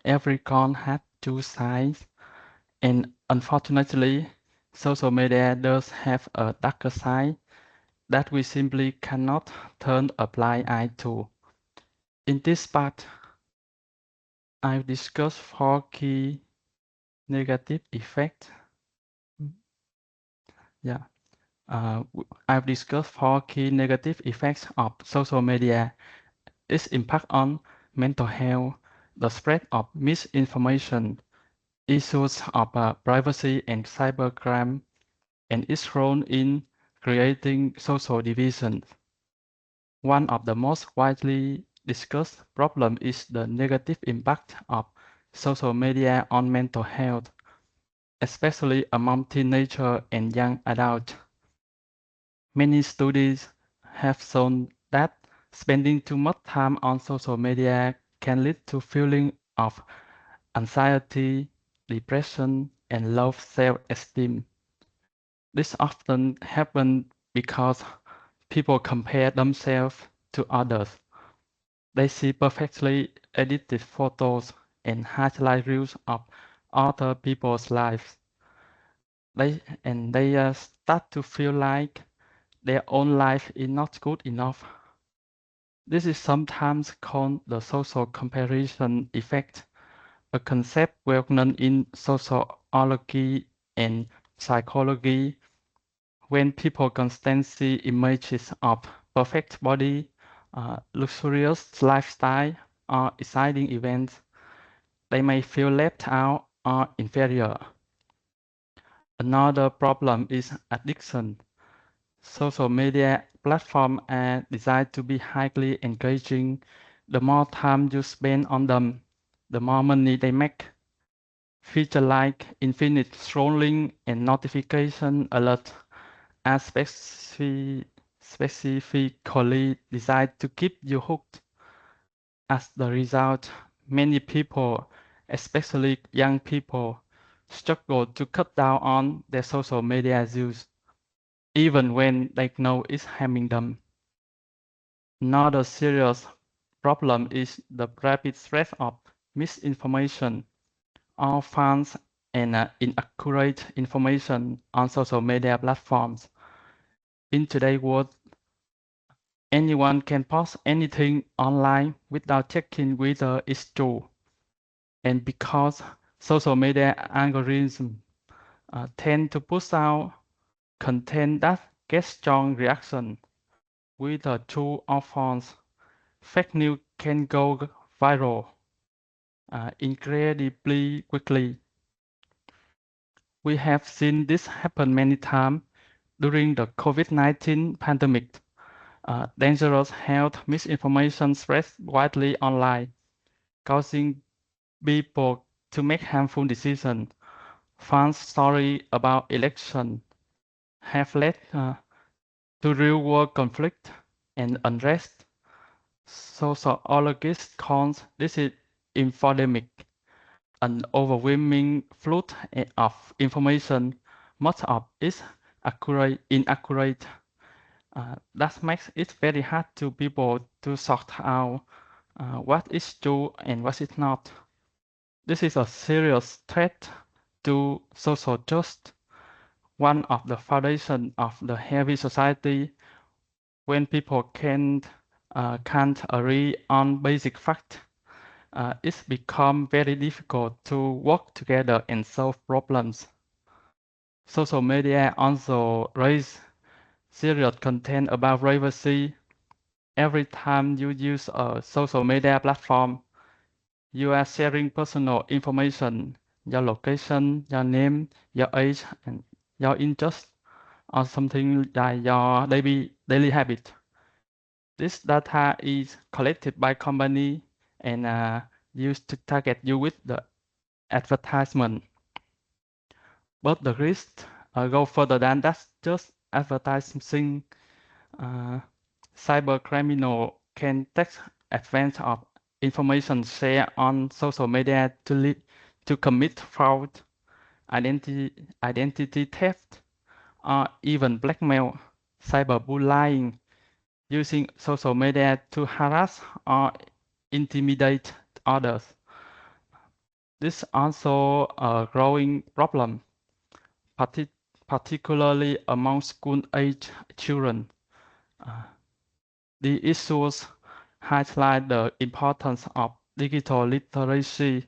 every coin has two sides, and unfortunately, social media does have a darker side that we simply cannot turn a blind eye to. In this part, I've discussed 4 key negative effects. I've discussed 4 key negative effects of social media: its impact on mental health, the spread of misinformation, issues of privacy and cybercrime, and its role in creating social division. One of the most widely discussed problems is the negative impact of social media on mental health, especially among teenagers and young adults. Many studies have shown that spending too much time on social media can lead to feelings of anxiety, depression, and low self-esteem. This often happens because people compare themselves to others. They see perfectly edited photos and highlight reels of other people's lives. They start to feel like their own life is not good enough. This is sometimes called the social comparison effect, a concept well known in sociology and psychology. When people constantly see images of perfect body, luxurious lifestyle, or exciting events, they may feel left out or inferior. Another problem is addiction. Social media platforms are designed to be highly engaging. The more time you spend on them, the more money they make. Features like infinite scrolling and notification alert are specifically designed to keep you hooked. As the result, many people, especially young people, struggle to cut down on their social media use, even when they know it's harming them. Another serious problem is the rapid spread of misinformation. All false and inaccurate information on social media platforms. In today's world, anyone can post anything online without checking whether it's true. And because social media algorithms tend to push out content that gets strong reaction, whether true or false, fake news can go viral incredibly quickly. We have seen this happen many times during the COVID-19 pandemic. Dangerous health misinformation spreads widely online, causing people to make harmful decisions. False stories about election have led to real-world conflict and unrest. Sociologists call this infodemic, an overwhelming flood of information, much of it inaccurate. That makes it very hard to people to sort out what is true and what is not. This is a serious threat to social justice, one of the foundations of the healthy society. When people can't agree on basic facts, it's become very difficult to work together and solve problems. Social media also raise serious content about privacy. Every time you use a social media platform, you are sharing personal information, your location, your name, your age, and your interest, or something like your daily habit. This data is collected by company and used to target you with the advertisement. But the risk go further than that. Just advertising. Cybercriminal can take advantage of information shared on social media to to commit fraud, identity theft, or even blackmail, cyberbullying, using social media to harass or intimidate others. This is also a growing problem, particularly among school-age children. The issues highlight the importance of digital literacy,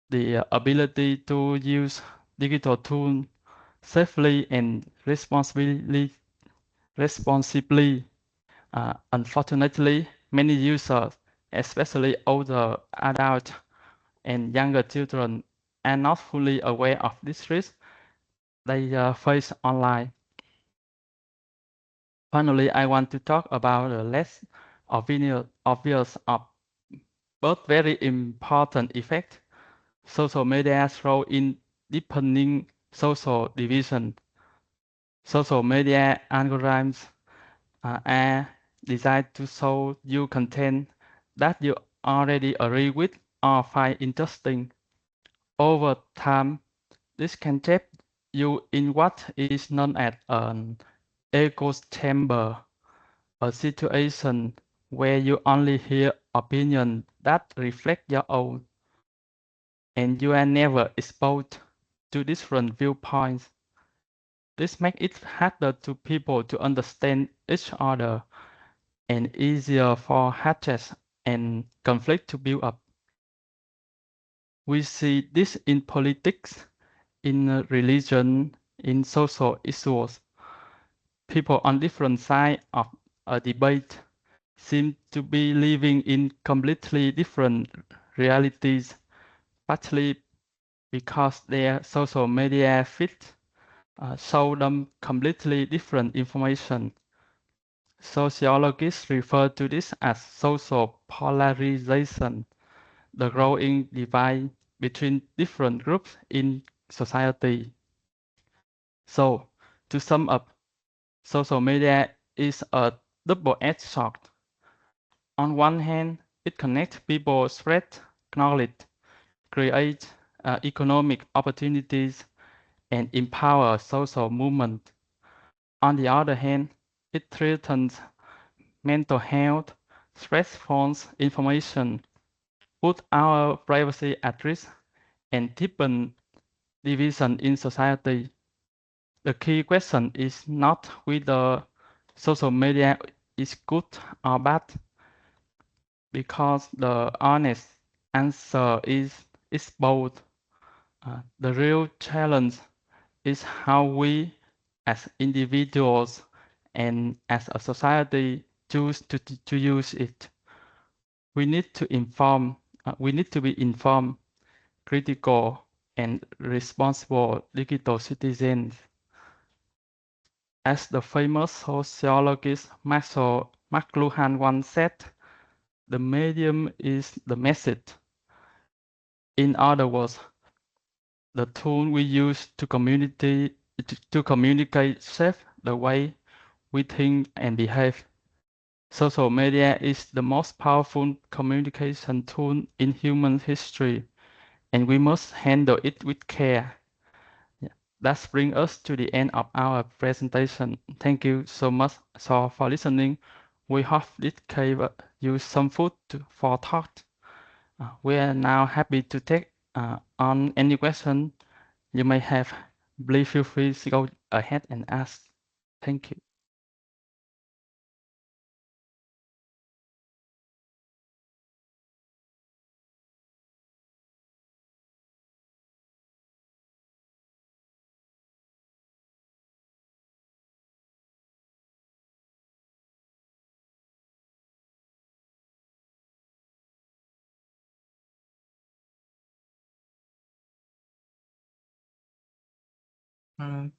the ability to use digital tools safely and responsibly. Unfortunately, many users, especially older adults and younger children, are not fully aware of this risk they face online. Finally, I want to talk about the less obvious but very important effect: social media's role in deepening social division. Social media algorithms are designed to show you content that you already agree with or find interesting. Over time, this can trap you in what is known as an echo chamber, a situation where you only hear opinions that reflect your own, and you are never exposed to different viewpoints. This makes it harder for people to understand each other and easier for hatred and conflict to build up. We see this in politics, in religion, in social issues. People on different sides of a debate seem to be living in completely different realities, partly because their social media feed show them completely different information. Sociologists refer to this as social polarization, the growing divide between different groups in society. So, to sum up, social media is a double-edged sword. On one hand, it connects people, spread knowledge, create economic opportunities, and empower social movement. On the other hand, it threatens mental health, spreads false information, put our privacy at risk, and deepen division in society. The key question is not whether social media is good or bad, because the honest answer is both. The real challenge is how we, as individuals and as a society, choose to use it. We need to be informed, critical, and responsible digital citizens. As the famous sociologist McLuhan once said, the medium is the message. In other words, the tool we use to communicate shape the way we think and behave. Social media is the most powerful communication tool in human history, and we must handle it with care. That brings us to the end of our presentation. Thank you so much for listening. We hope it gave you some food for thought. We are now happy to take on any question you may have. Please feel free to go ahead and ask. Thank you.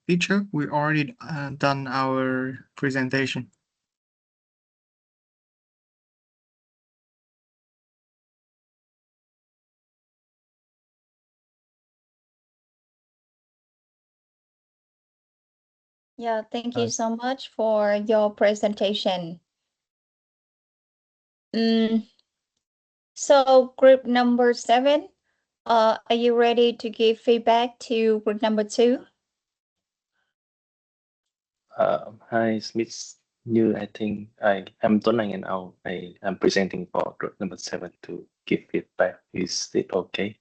Teacher, we already done our presentation. Yeah, thank you so much for your presentation. So group number 7, Are you ready to give feedback to group number 2? Hi, Miss Như. I think I'm Tuấn Anh and I am presenting for group number 7 to give feedback. Is it okay?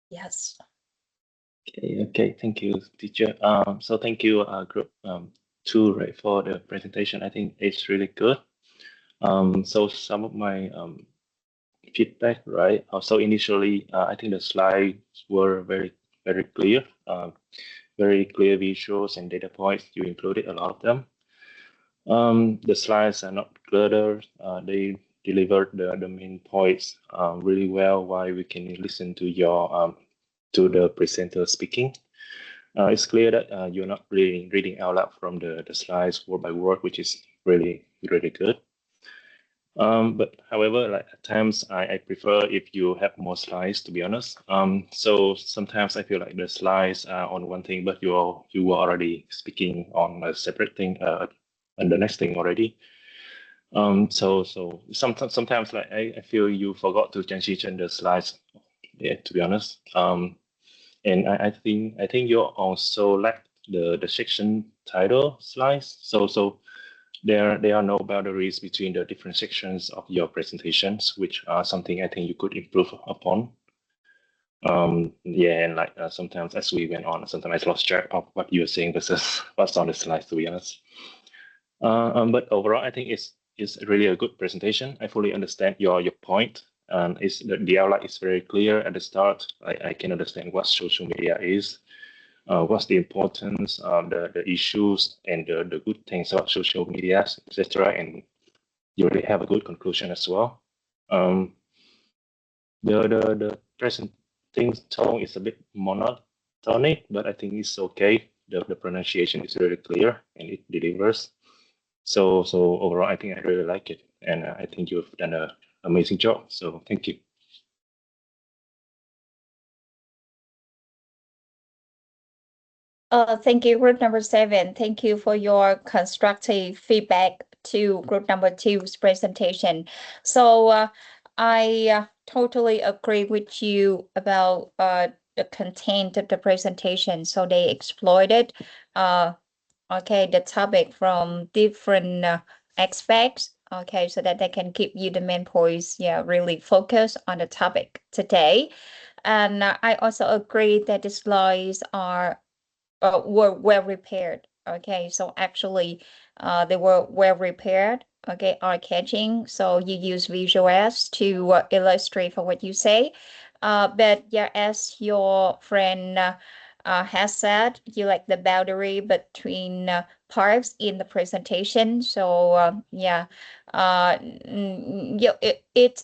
Yes. Okay. Thank you, teacher. So thank you, group 2, right, for the presentation. I think it's really good. So some of my feedback, right? So initially, I think the slides were very clear, very clear visuals and data points. You included a lot of them. The slides are not cluttered. They delivered the main points really well. While we can listen to your to the presenter speaking. It's clear that you're not really reading out loud from the slides word by word, which is really good. But however, like at times I prefer if you have more slides, to be honest. So sometimes I feel like the slides are on one thing, but you were already speaking on a separate thing, and the next thing already. So sometimes like I feel you forgot to transition the slides. Yeah, to be honest. And I think you also lack the section title slides. So there are no boundaries between the different sections of your presentations, which are something I think you could improve upon. Yeah, and like sometimes as we went on, sometimes I lost track of what you were saying versus what's on the slides, to be honest. But overall, I think it's really a good presentation. I fully understand your point. Is the outline is very clear at the start. I can understand what social media is, what's the importance, the issues, and the good things about social media, etc. And you really have a good conclusion as well. The presenting tone is a bit monotonic, but I think it's okay. The pronunciation is really clear and it delivers. So overall, I think I really like it, and I think you've done an amazing job. So thank you. Thank you, group number 7. Thank you for your constructive feedback to group number 2's presentation. So I totally agree with you about the content of the presentation. So they exploited the topic from different aspects. Okay, so that they can give you the main points. Yeah, really focus on the topic today. And I also agree that the slides were well repaired. Okay, so actually they were well repaired. Okay, eye-catching. So you use visuals to illustrate for what you say. But yeah, as your friend has said, you like the boundary between parts in the presentation. So it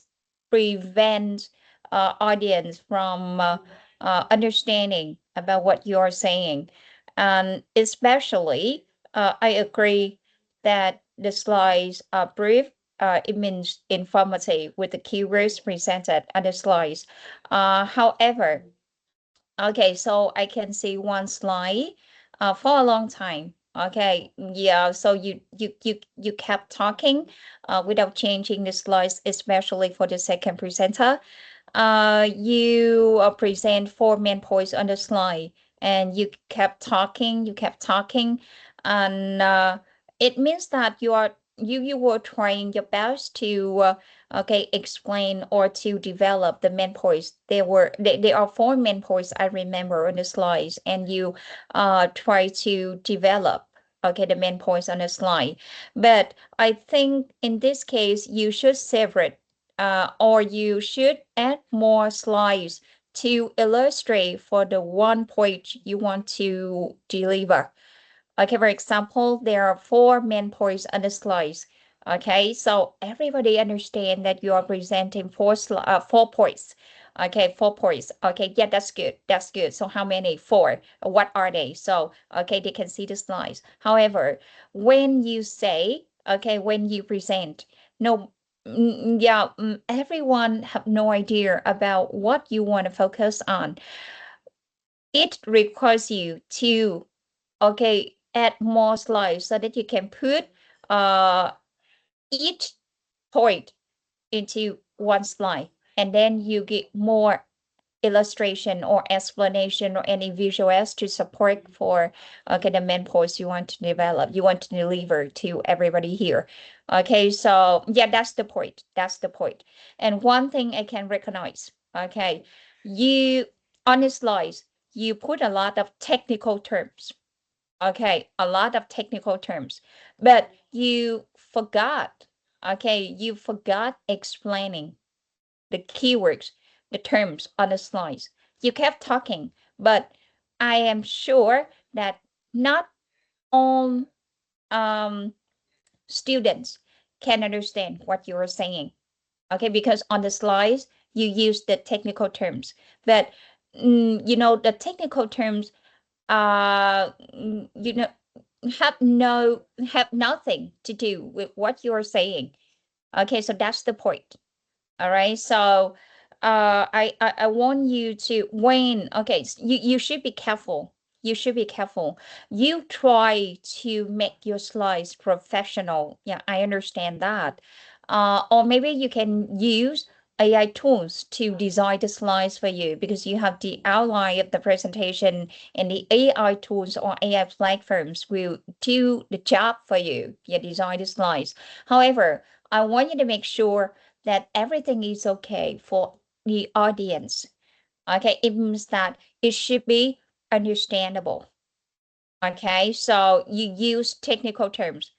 prevents audience from understanding about what you're saying. And especially, I agree that the slides are brief. It means informative with the keywords presented on the slides. However, okay, so I can see one slide for a long time. Okay, yeah, so you kept talking without changing the slides, especially for the second presenter. You present 4 main points on the slide, and you kept talking, and it means that you were trying your best to explain or to develop the main points. There are 4 main points I remember on the slides, and you try to develop the main points on the slide. But I think in this case you should separate or you should add more slides to illustrate for the one point you want to deliver. Okay, for example, there are 4 main points on the slides. Okay, so everybody understand that you are presenting 4 points. Okay, 4 points. Okay, yeah, that's good. That's good. So how many? 4. What are they? So, okay, they can see the slides. However, when you say, okay, when you present, no, everyone have no idea about what you want to focus on. It requires you to, add more slides so that you can put each point into one slide, and then you get more illustration or explanation or any visuals to support for the main points you want to develop, you want to deliver to everybody here. Okay, so yeah, that's the point. That's the point. And one thing I can recognize, okay, you on the slides, you put a lot of technical terms. Okay, a lot of technical terms, but you forgot, okay, you forgot explaining the keywords, the terms on the slides. You kept talking, but I am sure that not all students can understand what you are saying. Okay, because on the slides, you use the technical terms, but you know, the technical terms, you know, have nothing to do with what you are saying. Okay, so that's the point. All right, so I want you to okay, you should be careful. You should be careful. You try to make your slides professional. Yeah, I understand that. Or maybe you can use AI tools to design the slides for you, because you have the outline of the presentation, and the AI tools or AI platforms will do the job for you. Yeah, design the slides. However, I want you to make sure that everything is okay for the audience. Okay, it means that it should be understandable. Okay, so you use technical terms.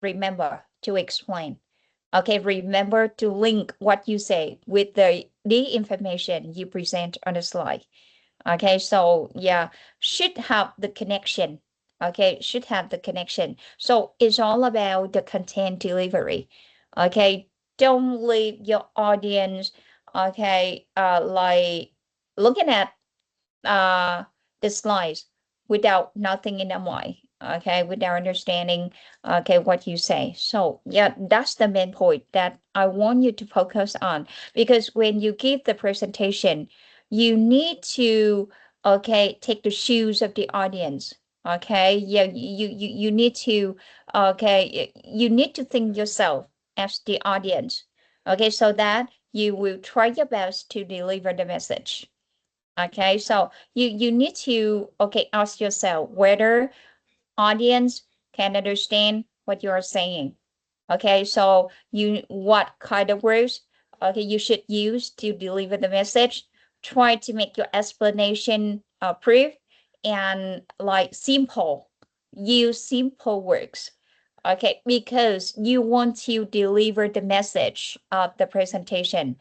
Remember to explain. Okay, remember to link what you say with the information you present on the slide. Okay, so yeah, should have the connection. Okay, should have the connection. So it's all about the content delivery. Okay, don't leave your audience, okay, like looking at the slides without nothing in their mind. Okay, without understanding what you say. So yeah, that's the main point that I want you to focus on, because when you give the presentation, you need to take the shoes of the audience. Okay, yeah, you need to you need to think yourself as the audience. Okay, so that you will try your best to deliver the message. Okay, so you need to ask yourself whether audience can understand what you are saying. Okay, so what kind of words you should use to deliver the message. Try to make your explanation brief and like simple. Use simple words. Okay, because you want to deliver the message of the presentation.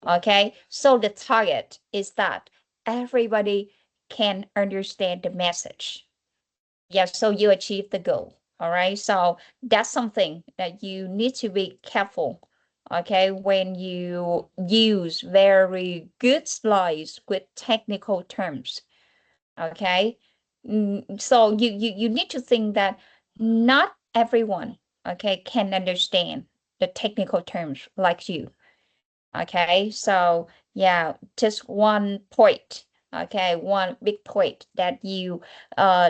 Okay, so the target is that everybody can understand the message. Yes, so you achieve the goal. All right, so that's something that you need to be careful. Okay, when you use very good slides with technical terms. Okay, so you need to think that not everyone can understand the technical terms like you. Okay, so yeah, just one point. Okay, one big point that you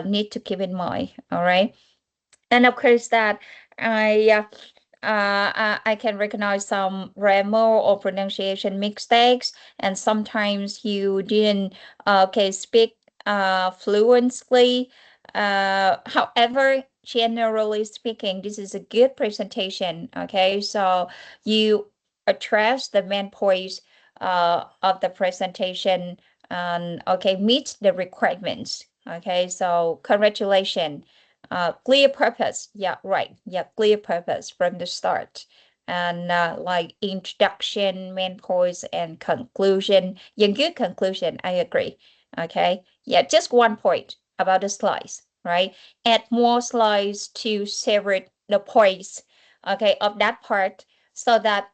need to keep in mind. All right, and of course that I can recognize some grammar or pronunciation mistakes, and sometimes you didn't speak fluently. However, generally speaking, this is a good presentation. Okay, so you address the main points of the presentation and meet the requirements. Okay, so congratulations. Clear purpose. Yeah, right. Yeah, clear purpose from the start. And like introduction, main points, and conclusion. Yeah, good conclusion. I agree. Okay. Yeah, just one point about the slides, right? Add more slides to separate the points, of that part, so that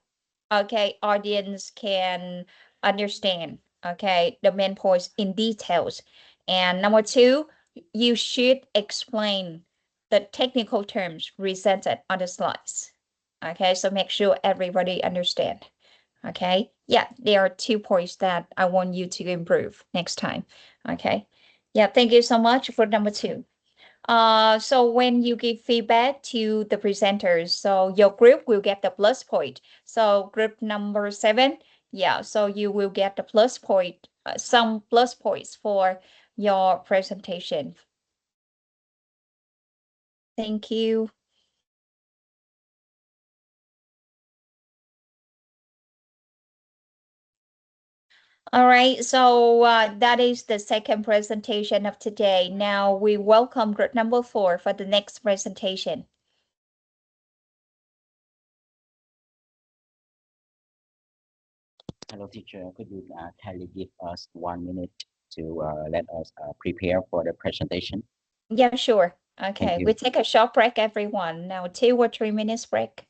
audience can understand the main points in details. And number two, you should explain the technical terms presented on the slides. Okay, so make sure everybody understand. Okay, yeah, there are 2 points that I want you to improve next time. Okay, yeah, thank you so much for number 2. So when you give feedback to the presenters, so your group will get the plus point. So group number 7, yeah, so you will get the plus point some plus points for your presentation. Thank you. All right, so that is the second presentation of today. Now we welcome group number 4 for the next presentation. Hello, teacher. Could you kindly give us 1 minute to let us prepare for the presentation? Yeah, sure. Okay, you. we take a short break, everyone. Now 2 or 3 minutes break.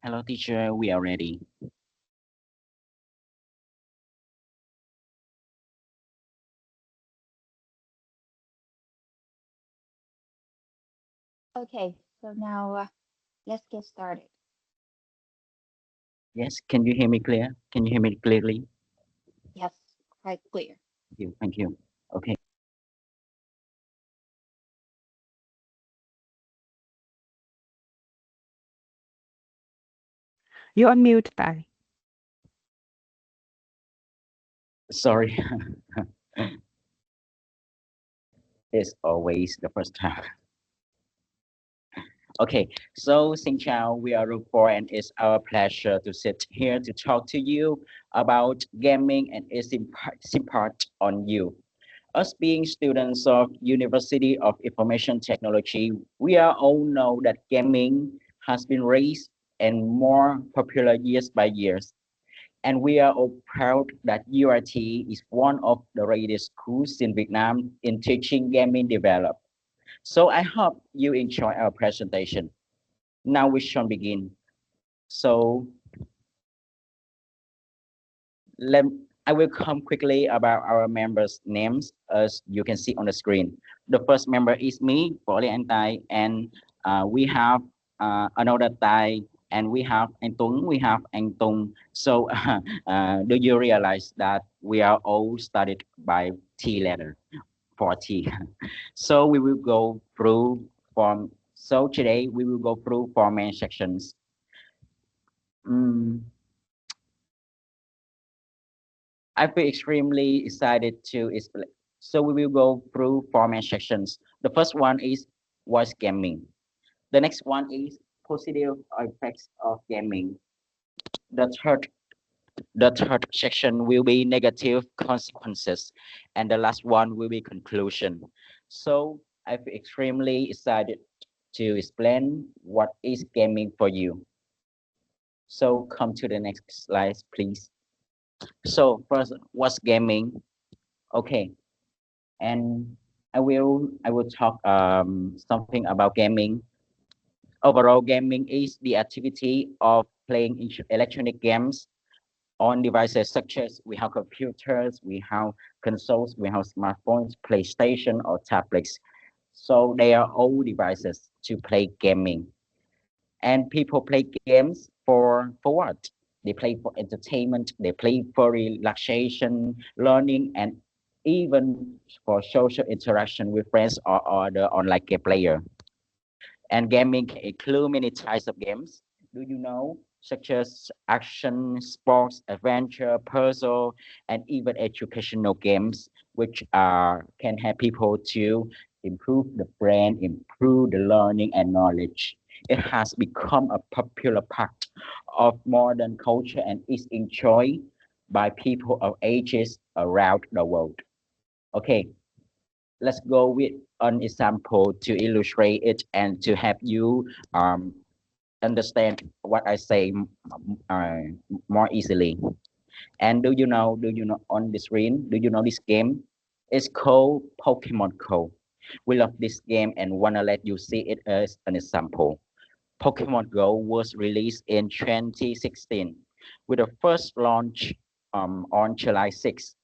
Hello, teacher. We are ready. Okay, so now let's get started. Yes. Can you hear me clear? Can you hear me clearly? Yes, quite clear. Thank you. Thank you. Okay. You're on mute, Tài. Sorry. It's always the first time. Okay, so xin chào, we are Room 4 and it's our pleasure to sit here to talk to you about gaming and its impact on you. Us being students of University of Information Technology, we are all know that gaming has been raised and more popular years by years. And we are all proud that UIT is one of the greatest schools in Vietnam in teaching gaming development. So I hope you enjoy our presentation. Now we shall begin. So I will come quickly about our members' names as you can see on the screen. The first member is me, Võ Lê Anh Tài, and we have another Tài, and we have Anh Tuấn, we have Anh Tung. So do you realize that we are all studied by T letter for T? So we will go through so today we will go through 4 main sections. I feel extremely excited to explain. So we will go through 4 main sections. The first one is voice gaming. The next one is positive effects of gaming. The third section will be negative consequences, and the last one will be conclusion. So I feel extremely excited to explain what is gaming for you. So come to the next slide, please. So first, what's gaming? Okay, and I will talk something about gaming. Overall, gaming is the activity of playing electronic games on devices such as we have computers, we have consoles, we have smartphones, PlayStation, or tablets. So they are all devices to play gaming. And people play games for what? They play for entertainment, they play for relaxation, learning, and even for social interaction with friends or other online game player. And gaming can include many types of games. Do you know? Such as action, sports, adventure, puzzle, and even educational games, which can help people to improve the brain, improve the learning and knowledge. It has become a popular part of modern culture and is enjoyed by people of ages around the world. Okay, let's go with an example to illustrate it and to help you understand what I say more easily. And do you know on the screen, do you know this game? It's called Pokemon Go. We love this game and want to let you see it as an example. Pokemon Go was released in 2016 with the first launch on July 6.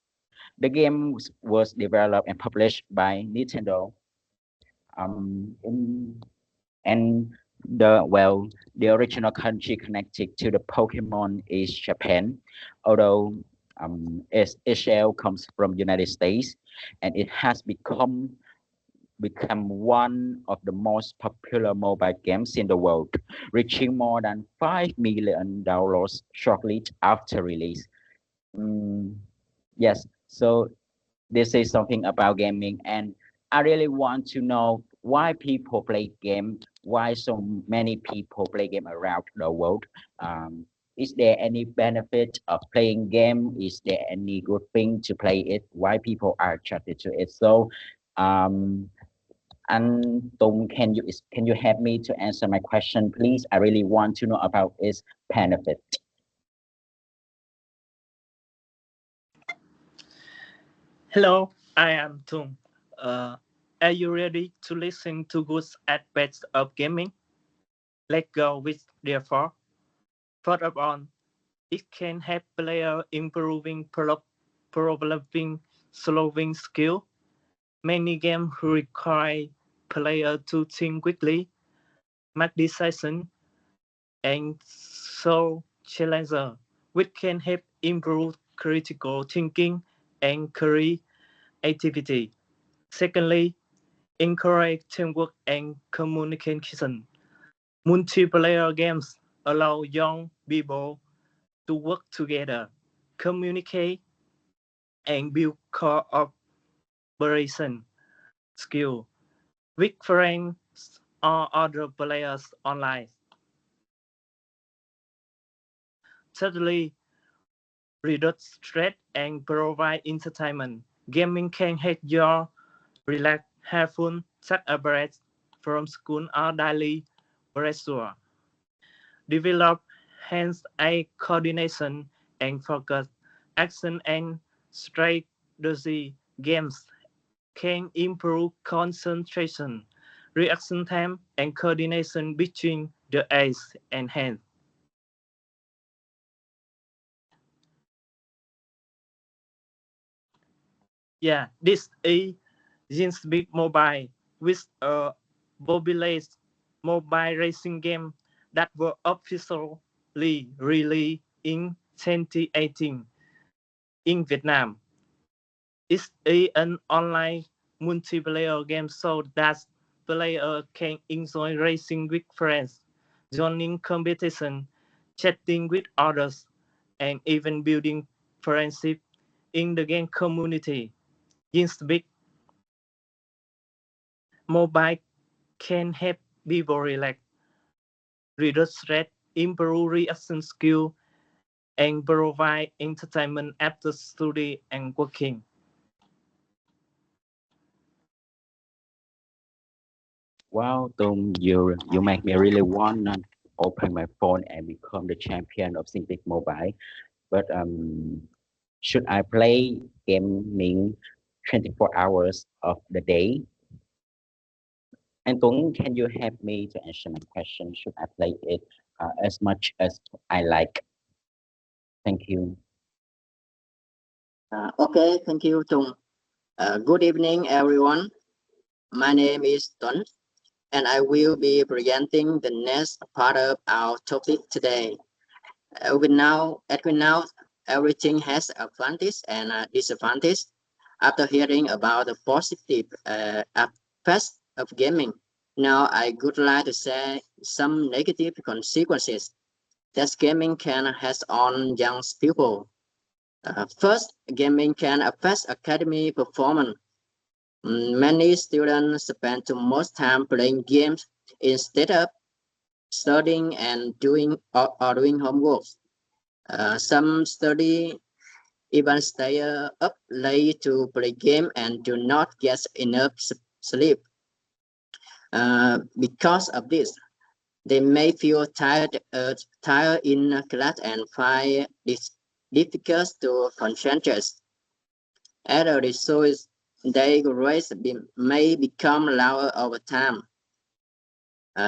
The game was developed and published by Nintendo. And the original country connected to the Pokemon is Japan, although its shell comes from United States, and it has become one of the most popular mobile games in the world, reaching more than 5 million downloads shortly after release. Yes, so this is something about gaming, and I really want to know why people play game, why so many people play game around the world. Is there any benefit of playing game? Is there any good thing to play it? Why people are attracted to it? So and Tung, can you help me to answer my question, please? I really want to know about its benefit. Hello, I am Tung. Are you ready to listen to good aspects of gaming? Let's go with therefore. First of all, it can help player improving problem solving skill. Many games require player to think quickly, make decisions, and solve challenges, which can help improve critical thinking and creativity. Secondly, encourage teamwork and communication. Multiplayer games allow young people to work together, communicate, and build cooperation skill with friends or other players online. Thirdly, reduce stress and provide entertainment. Gaming can help you relax, have fun, take a break from school or daily pressure, develop hands-eye coordination and focus, action and strategy. Games can improve concentration, reaction time, and coordination between the eyes and hands. Yeah, this is Zinspeed Mobile, with a popular mobile racing game that was officially released in 2018 in Vietnam. It is an online multiplayer game so that players can enjoy racing with friends, joining competition, chatting with others, and even building friendship in the game community. Zinspeed Mobile can help people relax, reduce stress, improve reaction skill, and provide entertainment after study and working. Wow, Tung, you make me really want to open my phone and become the champion of Synthetic Mobile. But should I play gaming 24 hours of the day? And Tung, can you help me to answer my question? Should I play it as much as I like? Thank you. Okay, thank you, Tung. Good evening, everyone. My name is Tuấn, and I will be presenting the next part of our topic today. As we know, everything has advantage and disadvantage. After hearing about the positive aspects of gaming, now I would like to say some negative consequences that gaming can have on young people. First, gaming can affect academic performance. Many students spend too much time playing games instead of studying and doing homework. Some study even stay up late to play game and do not get enough sleep. Because of this, they may feel tired in class and find it difficult to concentrate. As a result, their grades may become lower over time.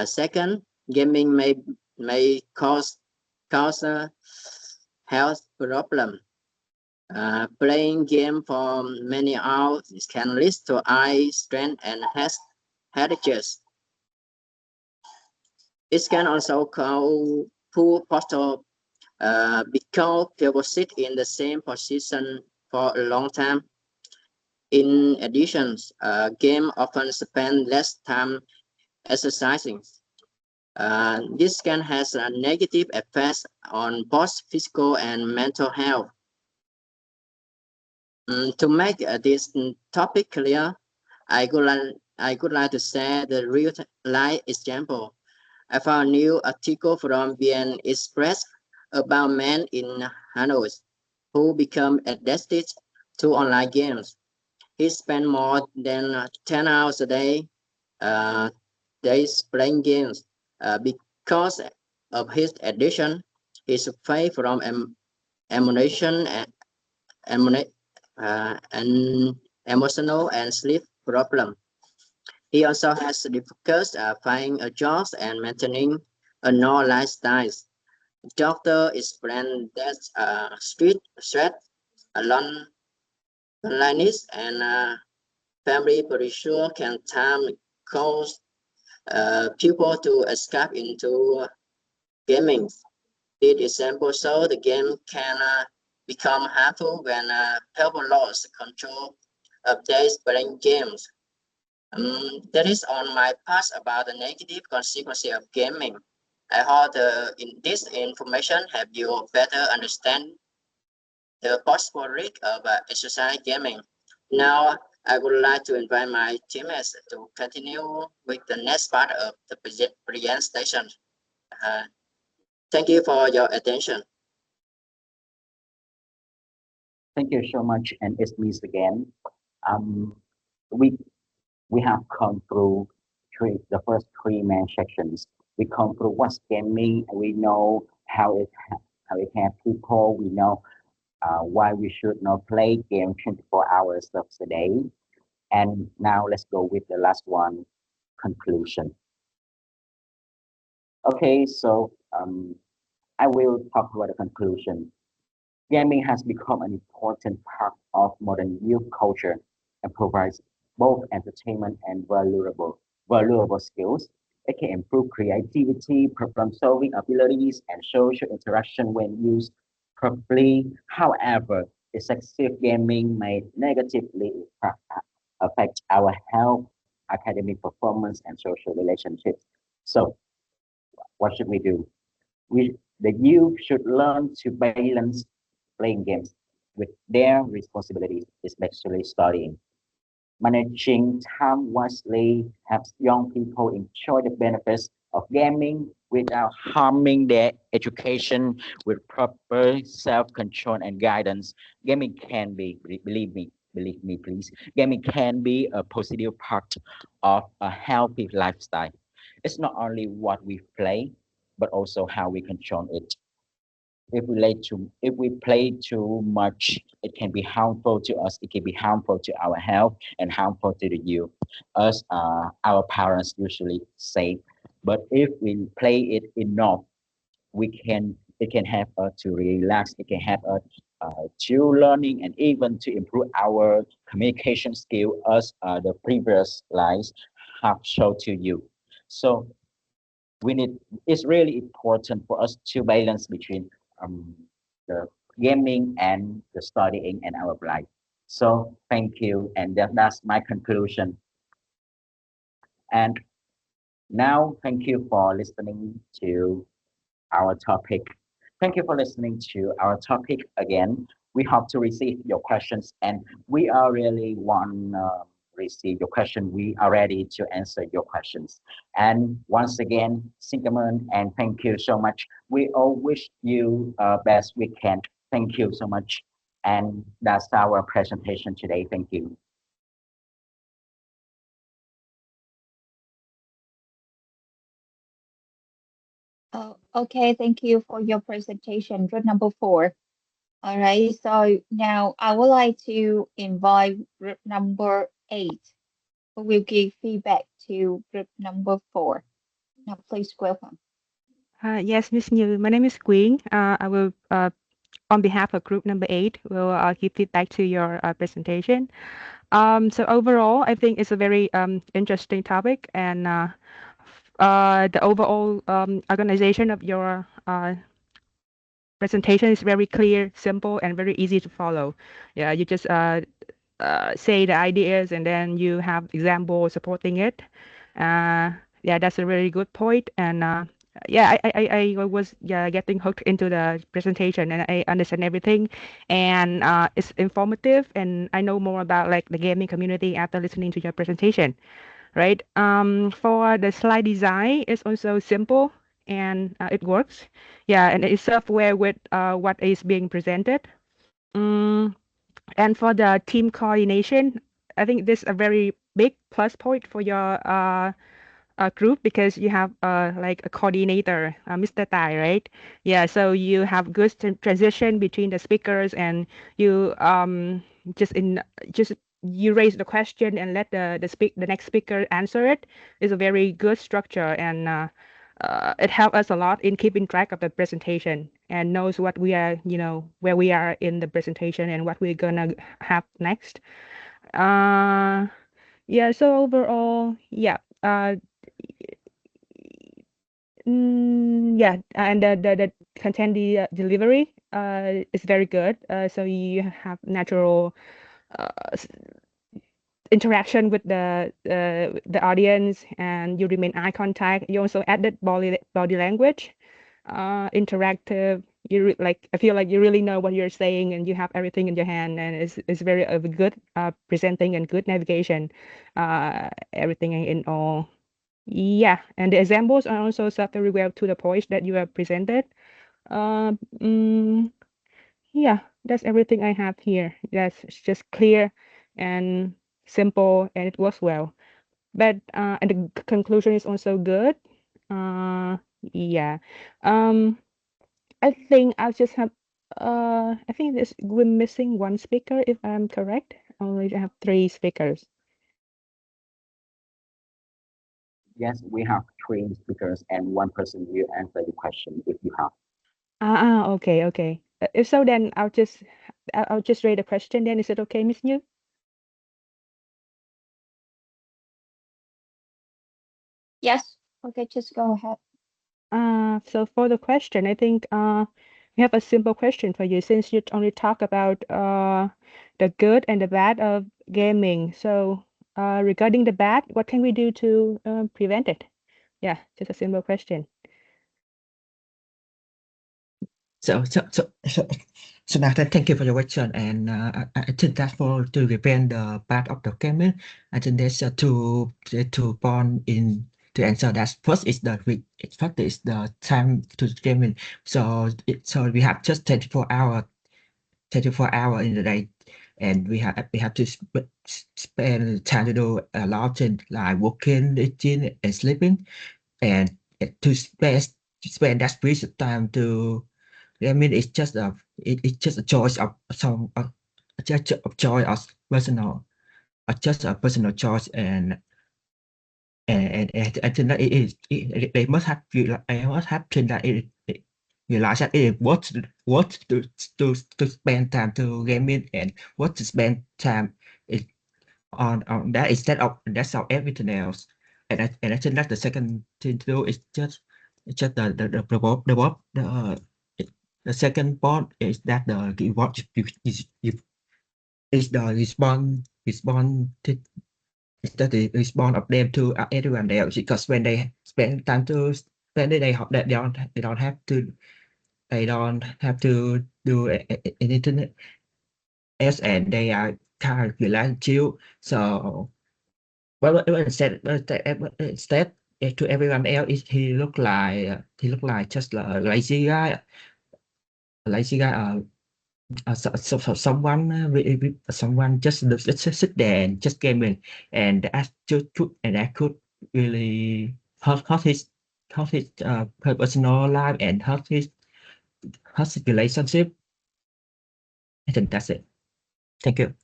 Second, gaming may cause health problem. Playing game for many hours can lead to eye strain and headaches. It can also cause poor posture because people sit in the same position for a long time. In addition, game often spend less time exercising. This can have a negative effect on both physical and mental health. To make this topic clear, I would like to share the real life example. I found a new article from VN Express about men in Hanoi who become addicted to online games. He spent more than 10 hours a day playing games. Because of his addiction, he suffers from emotional and emotional and sleep problem. He also has difficulties finding a job and maintaining a normal lifestyle. Doctor explained that stress, loneliness, and family pressure can cause people to escape into gaming. This example shows the game can become harmful when people lose control of their playing games. That is on my part about the negative consequences of gaming. I hope this information help you better understand the possible risk of exercise gaming. Now, I would like to invite my teammates to continue with the next part of the presentation. Thank you for your attention. Thank you so much, and it's me again. Um, we we have come through the first three main sections. We come through what's gaming. We know how it can people. We know why we should not play game 24 hours of the day. And now let's go with the last one, conclusion. Okay, so I will talk about the conclusion. Gaming has become an important part of modern youth culture and provides both entertainment and valuable skills. It can improve creativity, problem-solving abilities, and social interaction when used properly. However, excessive gaming may negatively affect our health, academic performance, and social relationships. So, what should we do? The youth should learn to balance playing games with their responsibilities, especially studying. Managing time wisely helps young people enjoy the benefits of gaming without harming their education. With proper self-control and guidance, gaming can be, believe me, please, gaming can be a positive part of a healthy lifestyle. It's not only what we play, but also how we control it. If we play too much, it can be harmful to us. It can be harmful to our health and harmful to the youth, as our parents usually say. But if we play it enough, we can it can help us to relax. It can help us to learning and even to improve our communication skill, as the previous slides have shown to you. So it's really important for us to balance between the gaming and the studying and our life. So thank you, and that's my conclusion. And now, thank you for listening to our topic. Thank you for listening to our topic again. We hope to receive your questions, and we are really want receive your question. We are ready to answer your questions. And once again, Sinkaman, and thank you so much. We all wish you best weekend. Thank you so much. And that's our presentation today. Thank you. Oh, okay, thank you for your presentation, group number 4. All right, so now I would like to invite group number 8, who will give feedback to group number 4. Now, please welcome. Yes, Miss Như, my name is Nguyễn. I will, on behalf of group number 8, will give feedback to your presentation. So overall, I think it's a very interesting topic, and the overall organization of your presentation is very clear, simple, and very easy to follow. Yeah, you just say the ideas, and then you have examples supporting it. Yeah, that's a really good point. And yeah, I was getting hooked into the presentation, and I understand everything, and it's informative, and I know more about like the gaming community after listening to your presentation, right? For the slide design, it's also simple, and it works. Yeah, and it's software with what is being presented. And for the team coordination, I think this is a very big plus point for your group, because you have like a coordinator, Mr. Tai, right? Yeah, so you have good transition between the speakers, and you just you raise the question and let the next speaker answer it. Is a very good structure, and it helps us a lot in keeping track of the presentation and knows what we are, where we are in the presentation and what we're gonna have next. Yeah, so overall, yeah. Yeah, and the content delivery is very good. So you have natural interaction with the audience, and you remain eye contact. You also added body language, interactive. I feel like you really know what you're saying, and you have everything in your hand, and it's very good presenting and good navigation. Everything in all. Yeah, and the examples are also set very well to the point that you have presented. Yeah, that's everything I have here. That's just clear and simple, and it works well. But and the conclusion is also good. Yeah. I think I'll just have. I think we're missing one speaker, if I'm correct. Only have 3 speakers. Yes, we have 3 speakers and 1 person will answer the question if you have. Okay, okay. If so, then I'll just read a question. Then is it okay, Miss Như? Yes. Okay, just go ahead. So for the question, I think we have a simple question for you since you only talk about the good and the bad of gaming. So regarding the bad, what can we do to prevent it? Yeah, just a simple question. So Nathan, thank you for your question, and I think that for to prevent the bad of the gaming, I think there's two point in to answer that. First is the time to gaming. So we have just 24 hour in the day, and we have to spend time to do a lot of things like working, eating, and sleeping, and to spend that piece of time to. I mean, it's just a choice of some just a choice of personal, just a personal choice, and I think that they must have I must have think that realize that it what to spend time to gaming and what to spend time is on that instead of that's of everything else. And I think that the second thing to do is just the second part is that the what you is the respond to is that the response of them to everyone else, because when they spend time to spend it, they don't have to do anything else, and they are kind of relaxed chill. So but instead to everyone else he look like just a lazy guy, someone just sit there and just gaming, and that could really hurt his her personal life and hurt his relationship. I think that's it. Thank you.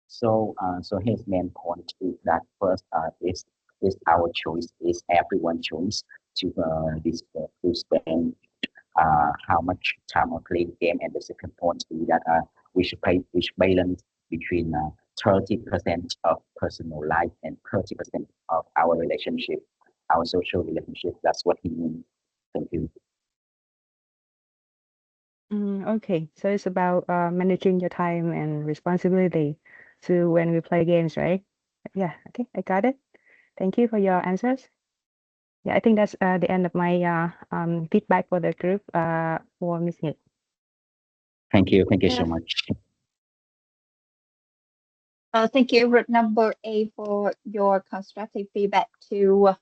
So his main point is that first is our choice, is everyone's choice to spend how much time on playing game, and the second point is that we should balance between 30% of personal life and 30% of our relationship, our social relationship. That's what he means. Thank you. Okay, so it's about managing your time and responsibility to when we play games, right? Yeah, okay, I got it. Thank you for your answers. Yeah, I think that's the end of my feedback for the group for Miss Nhật. Thank you so Yeah. much. Thank you, group number A, for your constructive feedback to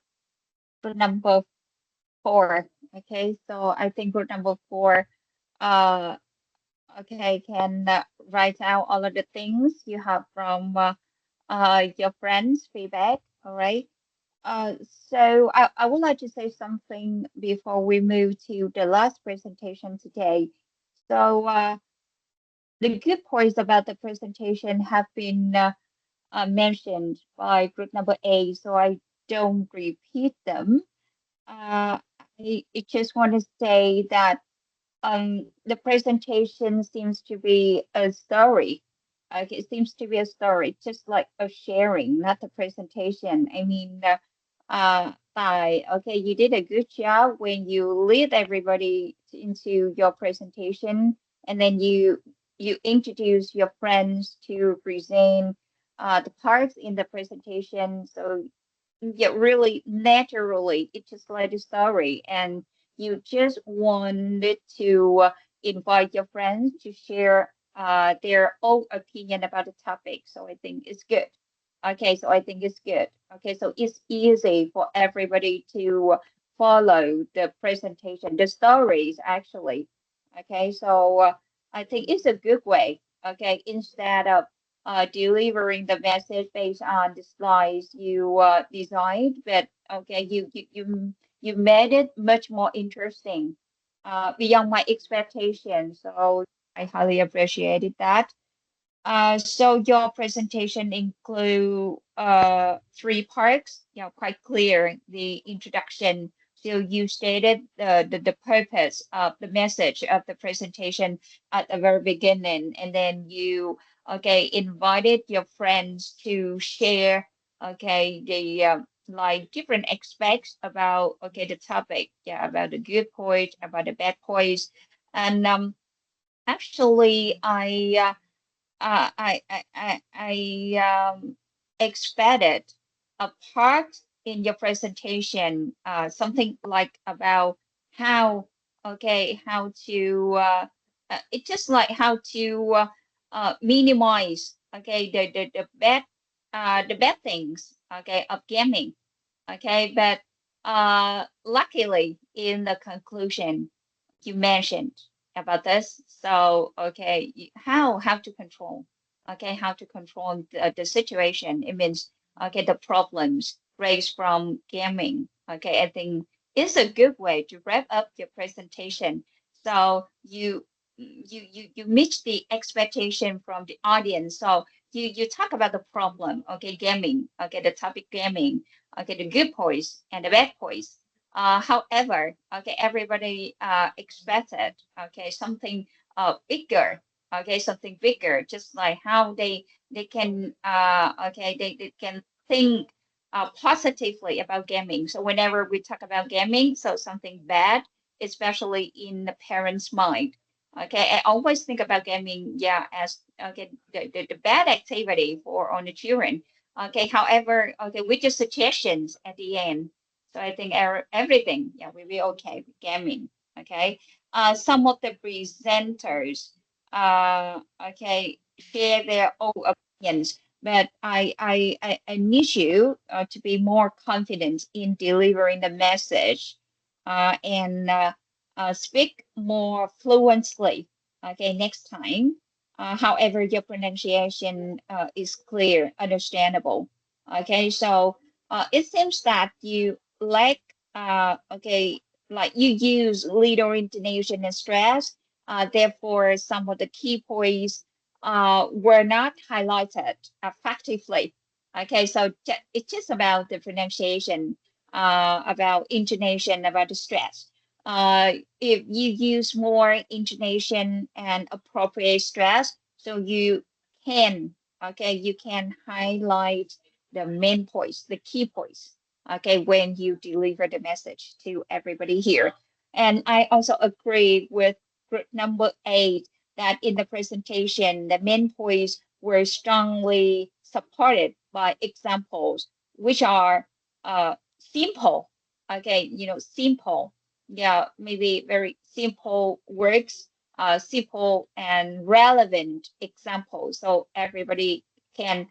group number 4. Okay, so I think group number 4, okay, can write out all of the things you have from your friends' feedback. All right. So I would like to say something before we move to the last presentation today. So the good points about the presentation have been mentioned by group number A, so I don't repeat them. I just want to say that the presentation seems to be a story. Okay, it seems to be a story, just like a sharing, not a presentation. I mean, okay, you did a good job when you lead everybody into your presentation, and then you introduce your friends to present the parts in the presentation. So yeah, really naturally, it's just like a story, and you just wanted to invite your friends to share their own opinion about the topic. So I think it's good. Okay, so I think it's good. Okay, so it's easy for everybody to follow the presentation, the stories actually. Okay, so I think it's a good way. Okay, instead of delivering the message based on the slides you designed, but okay, you made it much more interesting, beyond my expectations. So I highly appreciated that. So your presentation include three parts, quite clear. The introduction. So you stated the purpose of the message of the presentation at the very beginning, and then you invited your friends to share the like different aspects about the topic, about the good point, about the bad points, and actually I expected a part in your presentation, something like about how, how to, it's just like how to minimize, the bad things, of gaming, but luckily in the conclusion you mentioned about this. So how to control, how to control the situation. It means the problems raised from gaming. I think it's a good way to wrap up your presentation. So you meet the expectation from the audience. So you talk about the problem, gaming, the topic gaming, the good points and the bad points. However, everybody expected something bigger, something bigger, just like how they can they can think positively about gaming. So whenever we talk about gaming, so something bad, especially in the parents' mind. I always think about gaming, as the bad activity for on the children. However, with the suggestions at the end. So I think everything, will be okay with gaming. Some of the presenters, share their own opinions, but I need you to be more confident in delivering the message, and speak more fluently. Next time. However, your pronunciation is clear, understandable. So it seems that you lack, like you use little intonation and stress. Therefore, some of the key points were not highlighted effectively. So it's just about the pronunciation, about intonation, about the stress. If you use more intonation and appropriate stress, so you can highlight the main points, the key points, when you deliver the message to everybody here. And I also agree with group number 8 that in the presentation, the main points were strongly supported by examples, which are simple, simple, maybe very simple works, simple and relevant examples. So everybody can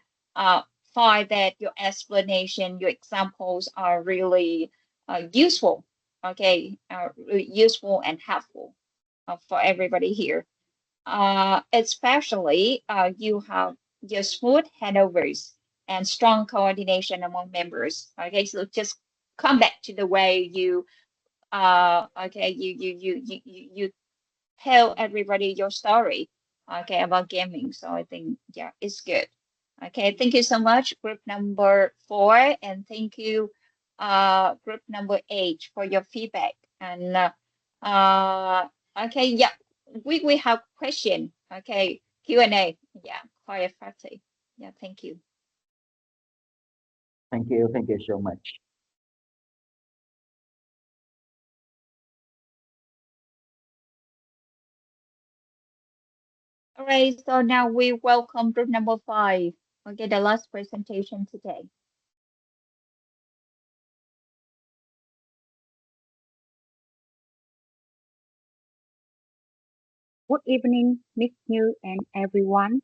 find that your explanation, your examples are really useful, really useful and helpful for everybody here. Especially you have your smooth handovers and strong coordination among members. So just come back to the way you you tell everybody your story, about gaming. So I think, it's good. Thank you so much, group number 4, and thank you, group number 8 for your feedback. And we have question. Q&A. Quite effective. Thank you. Thank you so much. All right, so now we welcome group number 5. The last presentation today. Good evening, Miss Như and everyone.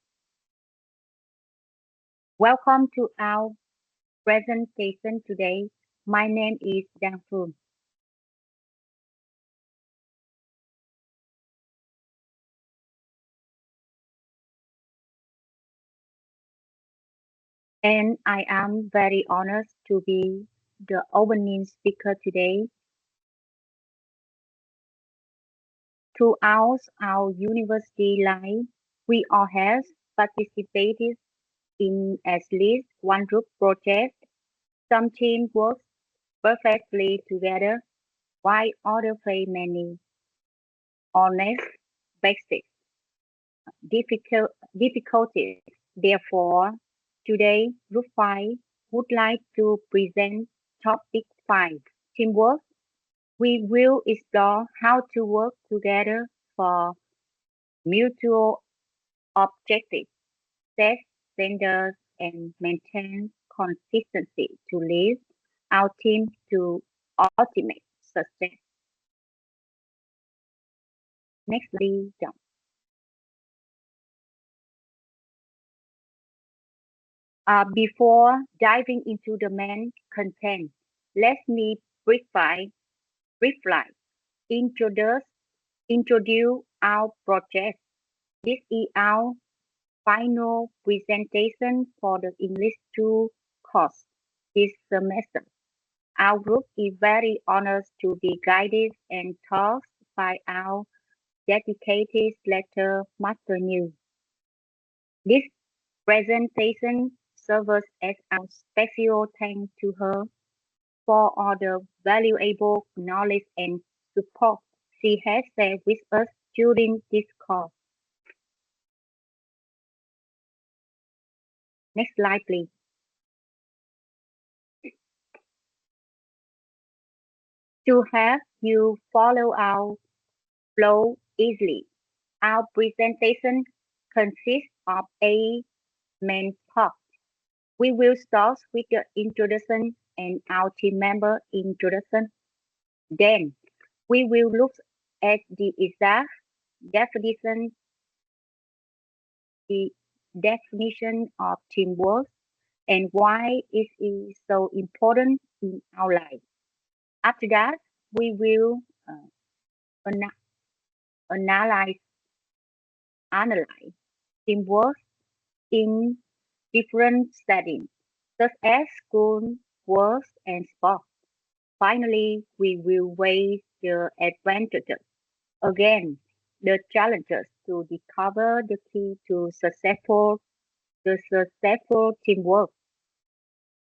Welcome to our presentation today. My name is Giang Phương. And I am very honored to be the opening speaker today. Throughout our university life, we all have participated in at least one group project. Some teams work perfectly together, while others face many honest basic difficulties. Therefore, today, Group 5 would like to present topic 5, teamwork. We will explore how to work together for mutual objectives, set standards, and maintain consistency to lead our team to ultimate success. Next, please, John. Before diving into the main content, let me briefly introduce our project. This is our final presentation for the English 2 course this semester. Our group is very honored to be guided and taught by our dedicated letter Master New. This presentation serves as our special thanks to her for all the valuable knowledge and support she has shared with us during this course. Next slide, please. To help you follow our flow easily, our presentation consists of 8 main parts. We will start with the introduction and our team member introduction. Then we will look at the exact definition of teamwork and why it is so important in our life. After that, we will analyze teamwork in different settings, such as school, work, and sport. Finally, we will weigh the advantages against the challenges to discover the key to successful teamwork.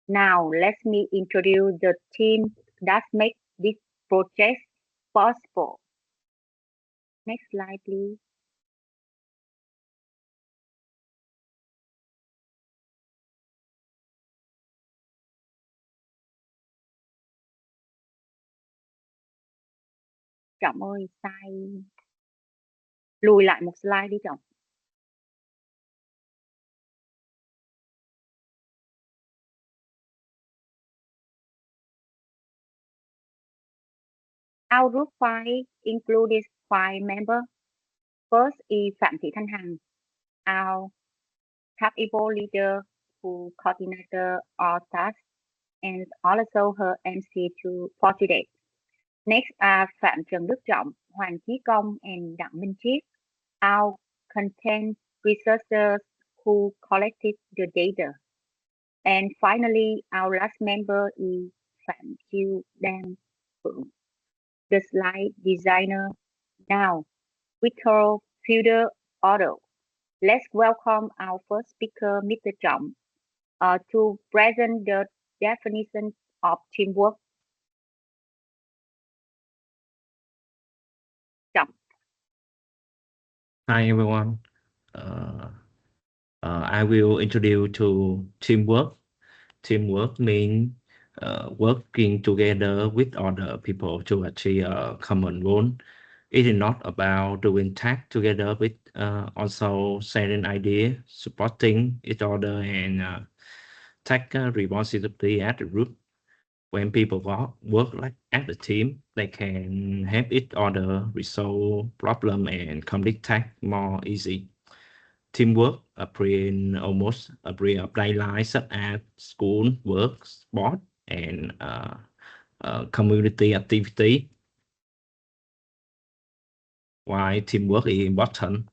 Now, let me introduce the team that makes this project possible. Next slide, please. Trọng ơi, sai. Lùi lại một slide đi Trọng. Our group 5 included 5 members. First is Phạm Thị Thanh Hằng, our capable leader who coordinated all tasks and also her MC for today. Next are Phạm Trần Đức Trọng, Hoàng Chí Công, and Đặng Minh Chiết, our content researchers who collected the data. And finally, our last member is Phạm Chiêu Đan Phượng, the slide designer. Now, without further ado, let's welcome our first speaker, Mr. Trọng, to present the definition of teamwork. Trọng. Hi everyone. I will introduce to teamwork. Teamwork means working together with other people to achieve a common goal. It is not about doing tasks together, but also sharing ideas, supporting each other, and take responsibility as a group. When people work like as a team, they can help each other resolve problems and complete tasks more easy. Teamwork appears in almost every daily life, such as school, work, sport, and community activity. Why teamwork is important?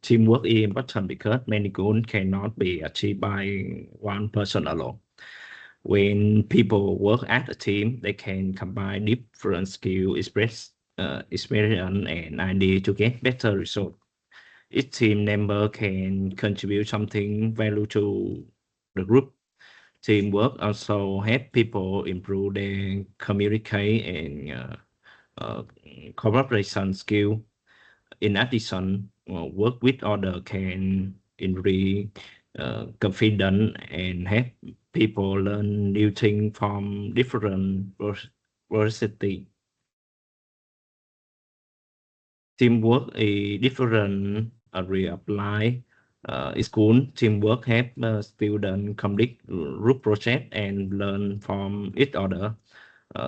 teamwork is important because many goals cannot be achieved by one person alone. When people work as a team, they can combine different skills, experience, and ideas to get better results. Each team member can contribute something value to the group. Teamwork also help people improve their communicate and cooperation skill. In addition, work with others can increase confidence and help people learn new things from different varieties. Teamwork is different area of life. In school, teamwork help students complete group project and learn from each other.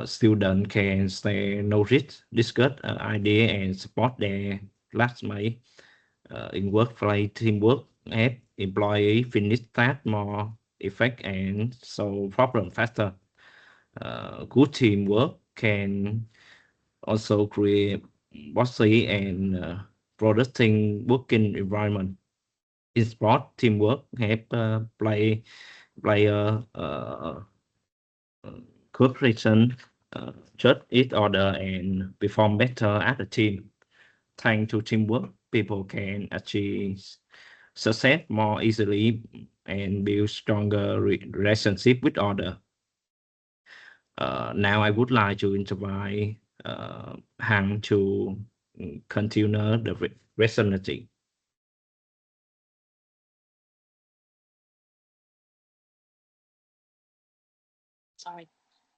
Students can share knowledge, discuss ideas, and support their classmates. In workplace, teamwork help employees finish tasks more effective and solve problems faster. Good teamwork can also create bossy and productive working environment. In sport, teamwork help player cooperation, trust each other, and perform better as a team. Thanks to teamwork, people can achieve success more easily and build stronger relationship with others. Now I would like to invite Han to continue the presentation. Sorry.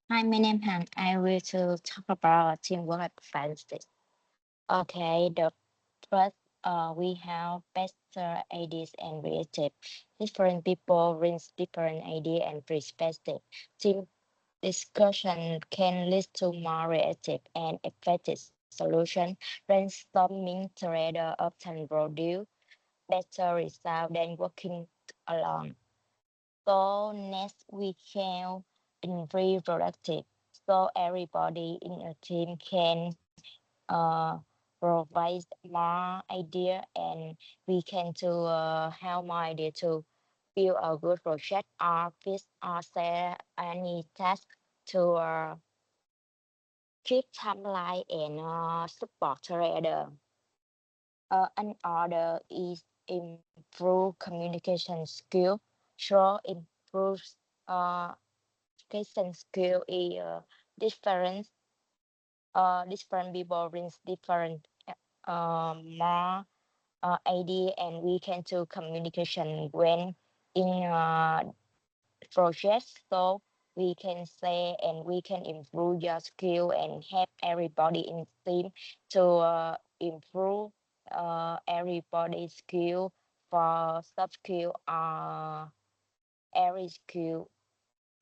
Hi, my name is Han. I will to talk about teamwork advantage. Okay, the first, we have better ideas and creative. Different people brings different idea and perspective. Team discussion can lead to more creative and effective solution. Brainstorming together often produce better results than working alone. So next we can be productive. So everybody in a team can provide more idea and we can to have more idea to build a good project or fix or share any task to keep timeline and support together. Another is improve communication skill. So improves communication skill is different. Different people brings different more idea and we can do communication when in project. So we can say and we can improve your skill and help everybody in team to improve everybody's skill for soft skill every skill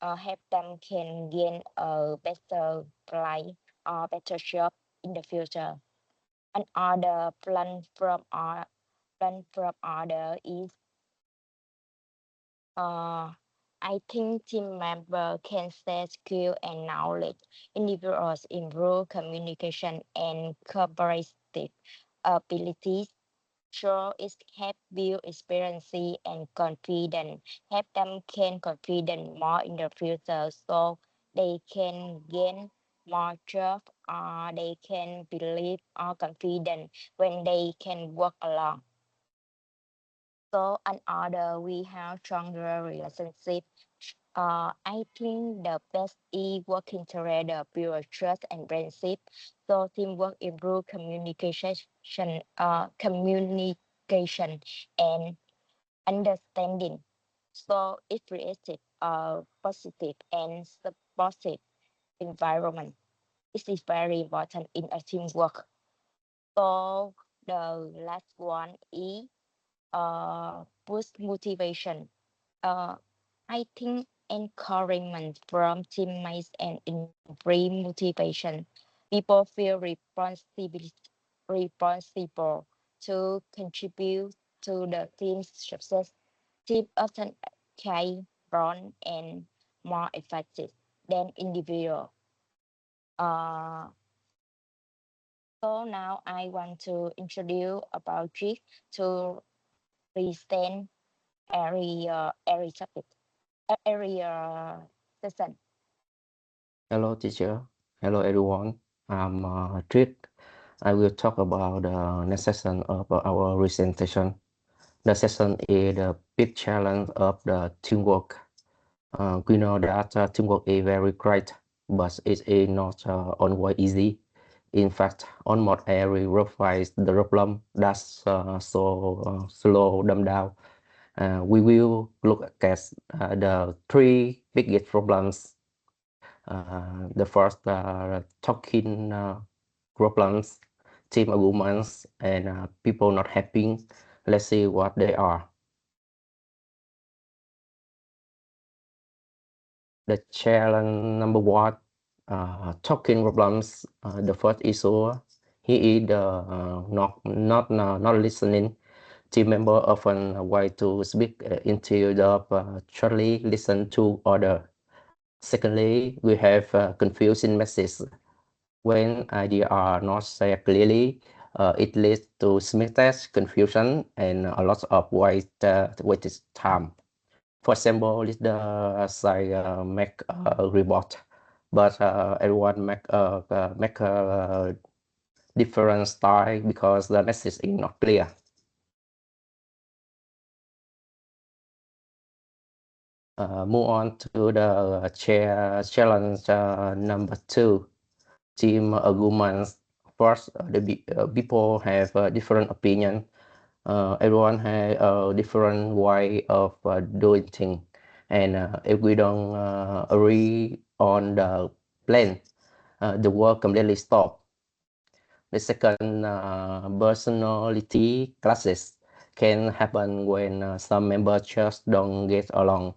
help them can gain a better life or better job in the future. Another plan from order is I think team member can share skill and knowledge. Individuals improve communication and cooperative abilities. So it help build experience and confidence. Help them can confident more in the future so they can gain more job or they can believe or confident when they can work along. So another we have stronger relationship. I think the best is working together, build trust and friendship. So teamwork improve communication and understanding. So it creates a positive and supportive environment. This is very important in a teamwork. So the last one is boost motivation. I think encouragement from teammates and increase motivation. People feel responsible to contribute to the team's success. Team often can run and more effective than individual. Uh, So now I want to introduce about GIF to present every topic, every session. Hello, teacher. Hello, everyone. I'm Trick. I will talk about the next session of our presentation. The session is the big challenge of the teamwork. We know that teamwork is very great, but it is not always easy. In fact, almost every workplace the problem that's slow them down. We will look at the three biggest problems. The first talking problems, team arguments, and people not happy. Let's see what they are. The challenge number one, talking problems. The first issue, he is not listening. Team member often wait to speak until the shortly listen to other. Secondly, we have confusing messages. When ideas are not said clearly, it leads to mistakes, confusion, and a lot of wasted time. For example, leader say make a report, but everyone make a different style because the message is not clear. Move on to the challenge number two, team arguments. First, the people have a different opinion. Everyone has a different way of doing things, and if we don't agree on the plan, the work completely stop. The second, personality clashes can happen when some members just don't get along.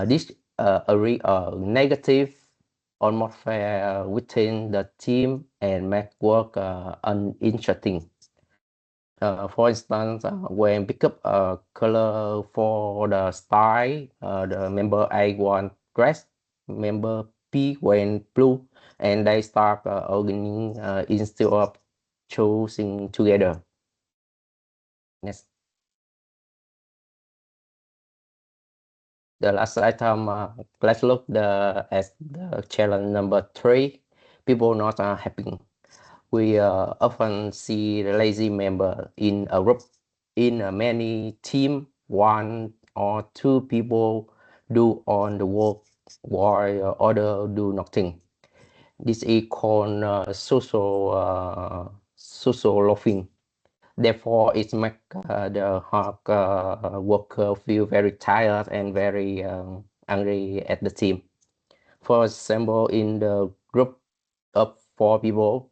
This agree negative atmosphere within the team and make work uninteresting. For instance, when pick up a color for the style, the member A want dress, member B went blue, and they start organizing instead of choosing together. Next. The last item, let's look at the challenge number three, people not happy. We often see the lazy member in a group. In many team, one or two people do all the work while other do nothing. This is called social loafing. Therefore, it makes the hard worker feel very tired and very angry at the team. For example, in the group of 4 people,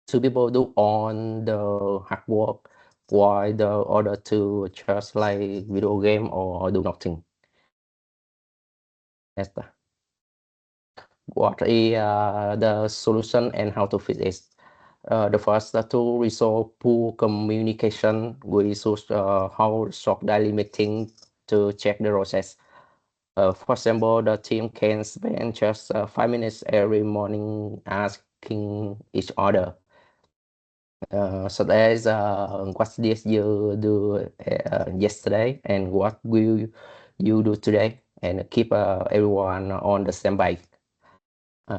2 people do all the hard work while the other 2 just like video game or do nothing. That's what is the solution and how to fix it. The first to resolve poor communication, we should hold short daily meeting to check the process. For example, the team can spend just 5 minutes every morning asking each other, such as what did you do yesterday and what will you do today, and keep everyone on the same page.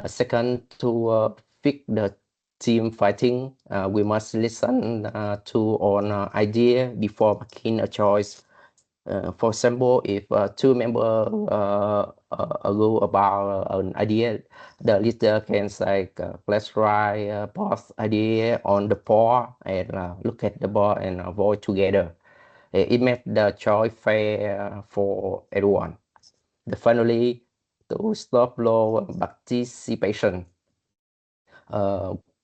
Second, to fix the team fighting, we must listen to all idea before making a choice. For example, if 2 members agree about an idea, the leader can say, let's write both idea on the board and look at the board and vote together. It makes the choice fair for everyone. Finally, to stop low participation,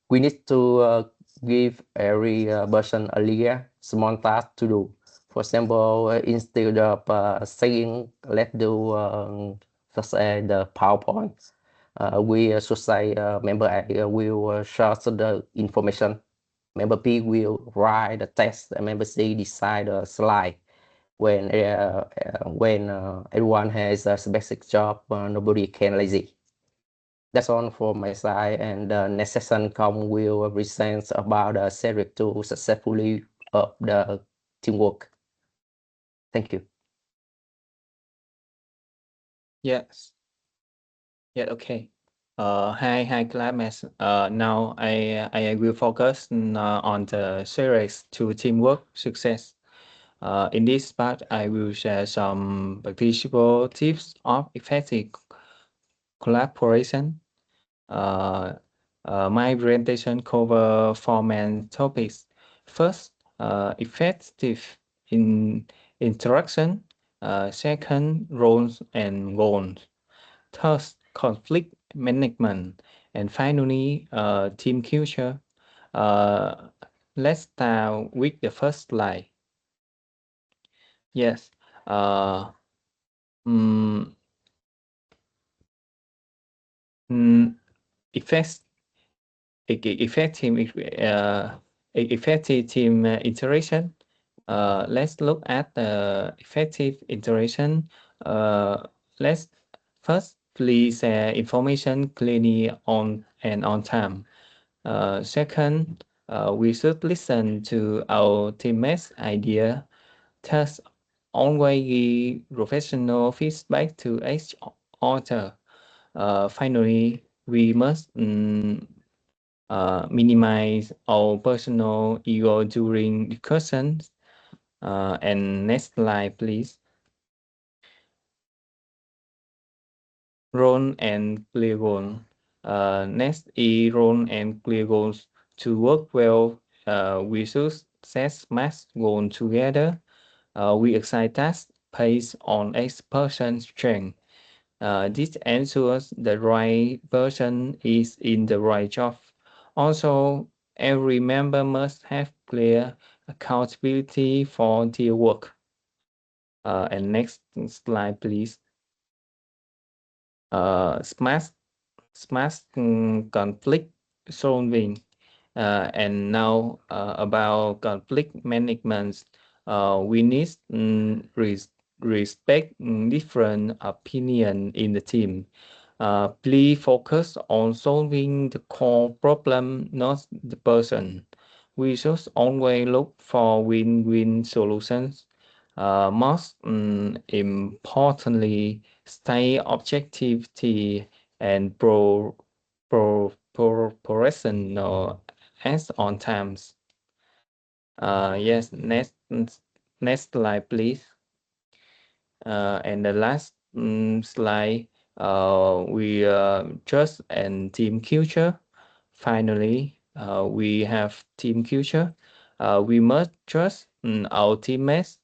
we need to give every person a clear small task to do. For example, instead of saying let's do such as the PowerPoint, we should say member A will share the information, member B will write the text, and member C decide the slide. When everyone has a basic job, nobody can lazy. That's all from my side, and the next session will present about the series to successfully of the teamwork. Thank you. Yes. Yeah, okay. Hi, classmates. Now I will focus on the series to teamwork success. In this part, I will share some practical tips of effective collaboration. My presentation cover four main topics. First, effective interaction. Second, roles and goals. Third, conflict management. And finally, team culture. Let's start with the first slide. Yes. Effective team interaction. Let's look at the effective interaction. Let's first please share information clearly on time. Second, we should listen to our teammates' idea. Thus, always give professional feedback to each other. Finally, we must minimize our personal ego during discussions. And next slide, please. Role and clear goal. Next is role and clear goals. To work well, we should set smart goals together. We assign tasks based on each person's strength. This ensures the right person is in the right job. Also, every member must have clear accountability for their work. And next slide, please. Smart conflict solving. And now about conflict management. We need respect different opinion in the team. Please focus on solving the core problem, not the person. We should always look for win-win solutions. Most importantly, stay objectivity and professional as on times. Yes, next slide, please. And the last slide, we trust and team culture. Finally, we have team culture. We must trust our teammates.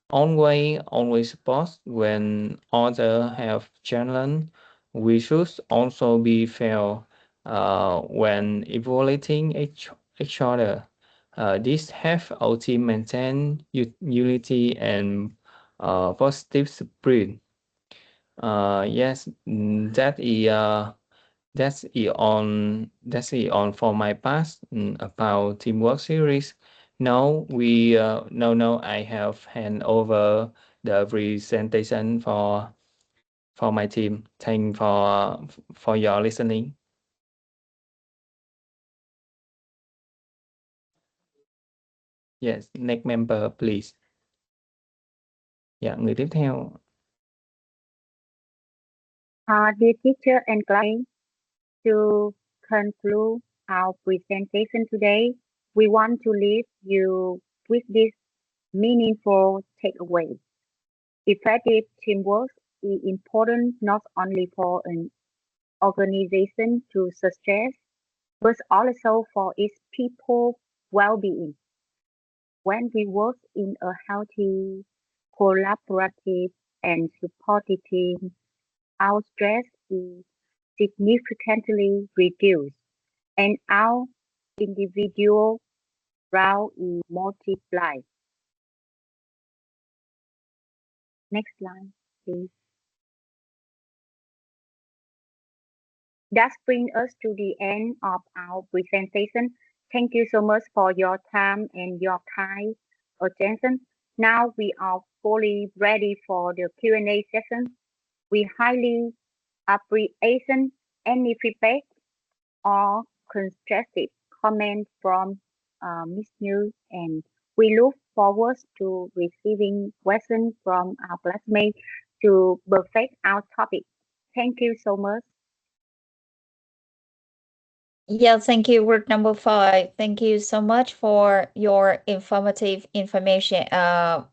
Always support when others have challenge. We should also be fair when evaluating each other. This helps our team maintain unity and positive spirit. Yes, that's it on for my past about teamwork series. Now I have hand over the presentation for my team. Thank for your listening. Yes, next member please. Dạ, người tiếp theo. Dear teacher and class, to conclude our presentation today, we want to leave you with this meaningful takeaway. Effective teamwork is important not only for an organization to success, but also for its people's well-being. When we work in a healthy, collaborative, and supportive team, our stress is significantly reduced, and our individual growth is multiplied. Next slide, please. That brings us to the end of our presentation. Thank you so much for your time and your kind attention. Now we are fully ready for the Q&A session. We highly appreciation, any feedback, or constructive comment from Ms. Như, and we look forward to receiving questions from our classmates to perfect our topic. Thank you so much. Yeah, thank you, group number 5. Thank you so much for your informative information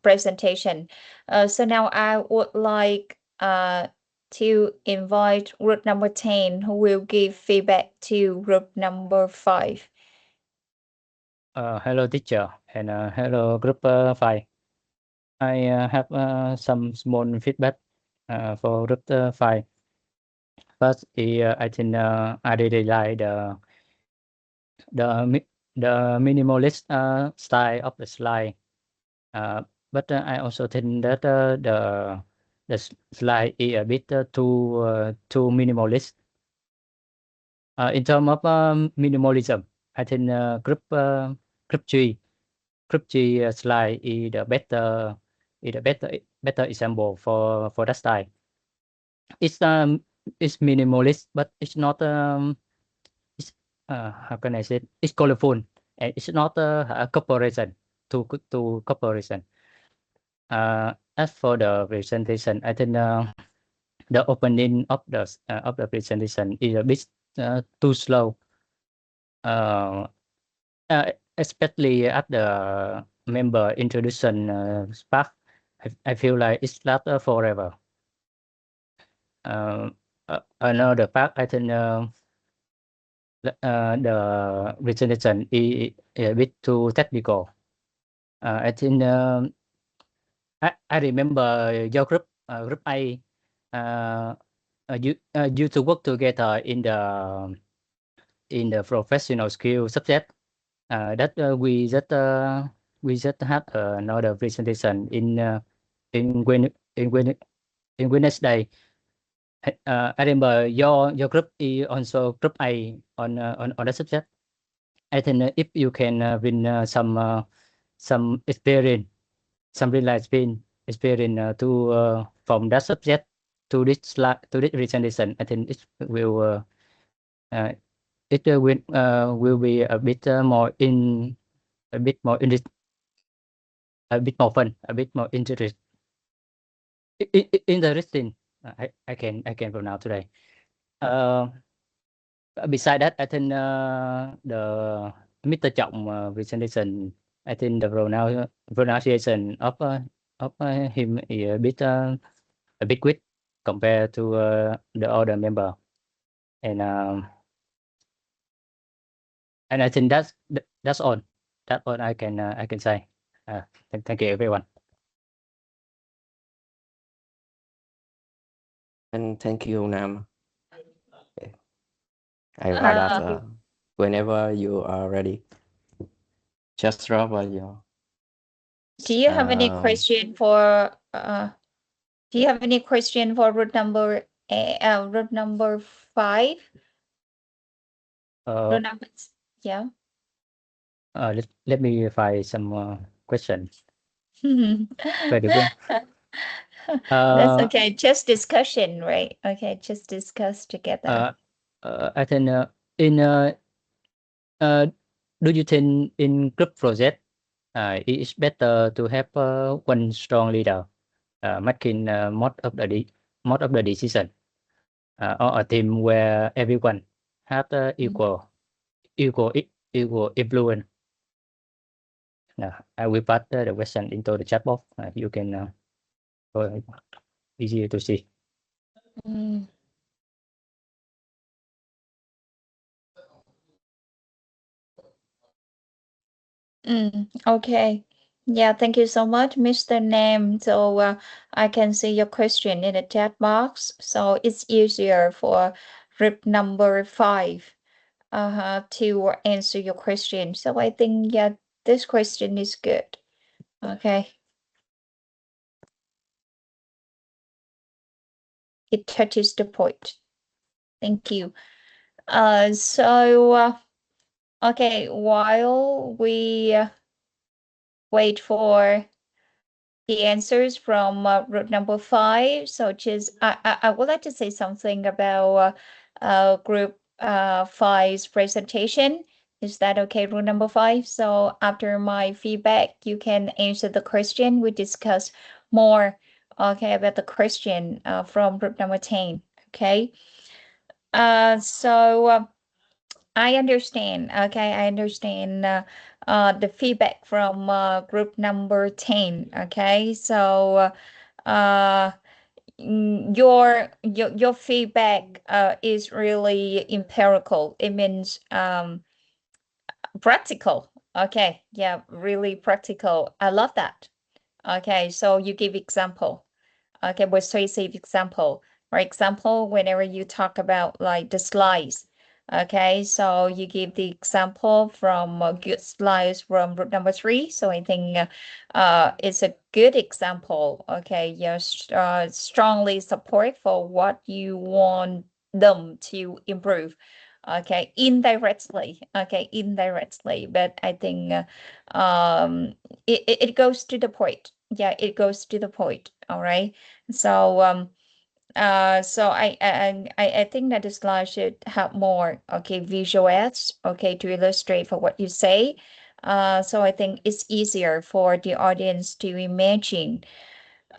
presentation. So now I would like to invite group number 10 who will give feedback to group number 5. Hello teacher and hello group 5. I have some small feedback for group 5. First, I think I really like the minimalist style of the slide. But I also think that the slide is a bit too minimalist. In terms of minimalism, I think group G slide is the better example for that style. It's minimalist, but it's not it's how can I say it? It's colorful and it's not a comparison to comparison. As for the presentation, I think the opening of the presentation is a bit too slow. Especially at the member introduction part, I feel like it's not forever. Another part, I think the presentation is a bit too technical. I think I remember your group A used to work together in the professional skill subject. That we just had another presentation in Wednesday. I remember your group is also group A on that subject. I think if you can bring some experience, some real life experience to from that subject to this slide, to this presentation, I think it will be a bit more fun, a bit more interesting. Interesting. I can pronounce today. Beside that, I think the Mr. Trọng presentation, I think the pronunciation of him is a bit quick compared to the other member, and I think that's all. That's all I can say. Thank you, everyone. And thank you, Nam. Okay. I write that whenever you are ready. Just drop your. Do you have any question for route number 5? Route number, yeah. Let me find some questions. Very good. That's okay. Just discussion, right? Okay, just discuss together. I think do you think in group project it is better to have one strong leader making most of the decision, or a team where everyone have equal influence? I will put the question into the chat box. You can easier to see. Okay. Yeah, thank you so much, Mr. Nam. So I can see your question in the chat box. So it's easier for group number 5 to answer your question. So I think, yeah, this question is good. Okay. It touches the point. Thank you. Okay, while we wait for the answers from group number 5. So just I would like to say something about group 5's presentation. Is that okay, rule number 5? So after my feedback, you can answer the question. We discuss more, okay, about the question from group number 10, okay? So I understand, okay, I understand the feedback from group number 10, okay? So your feedback is really empirical. It means practical. Okay, yeah, really practical. I love that. Okay, so you give example. Okay, persuasive example. For example, whenever you talk about like the slides, okay, so you give the example from good slides from group number 3. So I think it's a good example. Okay, you strongly support for what you want them to improve. Okay, indirectly. Okay, indirectly, but I think it goes to the point. Yeah, it goes to the point. All right. So so I think that the slide should have more visual aids to illustrate for what you say. So I think it's easier for the audience to imagine.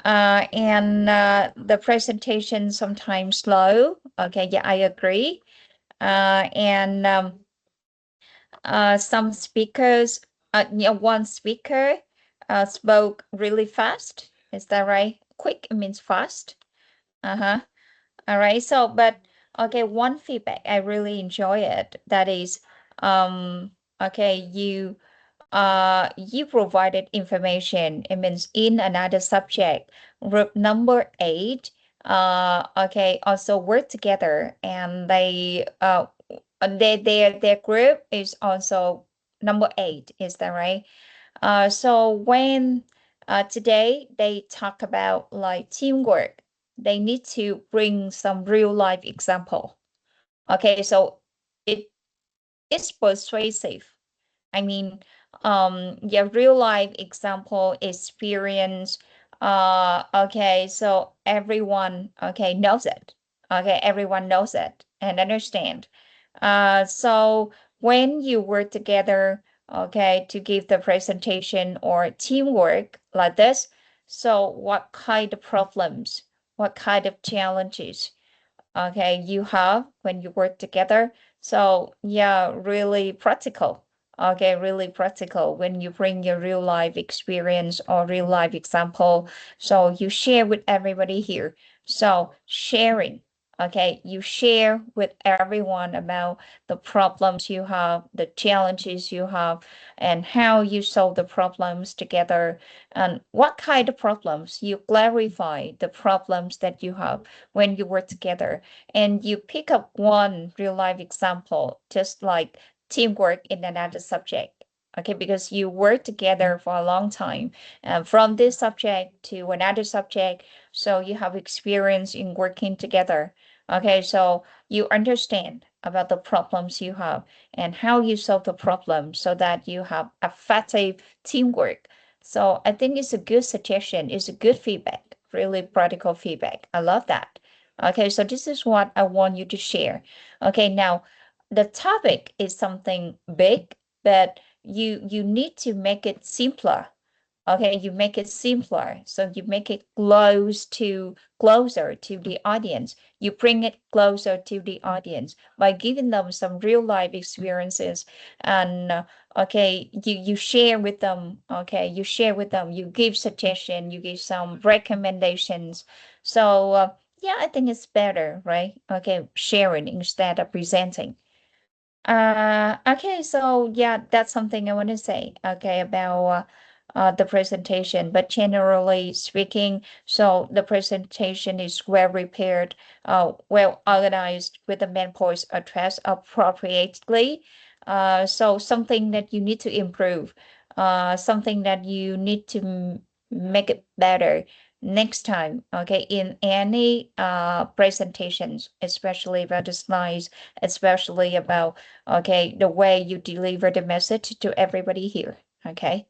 And the presentation sometimes slow. Okay, yeah, I agree. And some speakers, one speaker spoke really fast. Is that right? Quick means fast. Uh-huh. All right. So, but okay, one feedback I really enjoy it. That is, okay, you provided information. It means in another subject, group number 8, okay, also work together, and their group is also number 8. Is that right? So when today they talk about like teamwork, they need to bring some real life example. Okay, so it is persuasive. I mean, yeah, real life example experience. Okay, so everyone, okay, knows it. Okay, everyone knows it and understand. So when you work together, okay, to give the presentation or teamwork like this, so what kind of problems, what kind of challenges, okay, you have when you work together? So yeah, really practical. Okay, really practical when you bring your real life experience or real life example. So you share with everybody here. So sharing, okay, you share with everyone about the problems you have, the challenges you have, and how you solve the problems together, and what kind of problems you clarify the problems that you have when you work together, and you pick up one real life example, just like teamwork in another subject. Okay, because you work together for a long time, from this subject to another subject, so you have experience in working together. Okay, so you understand about the problems you have and how you solve the problem so that you have effective teamwork. So I think it's a good suggestion, it's a good feedback, really practical feedback. I love that. Okay, so this is what I want you to share. Okay, now the topic is something big, but you need to make it simpler. Okay, you make it simpler. So you make it closer to the audience. You bring it closer to the audience by giving them some real life experiences, and okay, you share with them. Okay, you share with them. You give suggestion. You give some recommendations. So yeah, I think it's better, right? Okay, sharing instead of presenting. Okay, so yeah, that's something I want to say, okay, about the presentation. But generally speaking, so the presentation is well prepared, well organized, with the main points addressed appropriately. So something that you need to improve, something that you need to make it better next time, okay, in any presentations, especially about the slides, especially about, okay, the way you deliver the message to everybody here. Okay,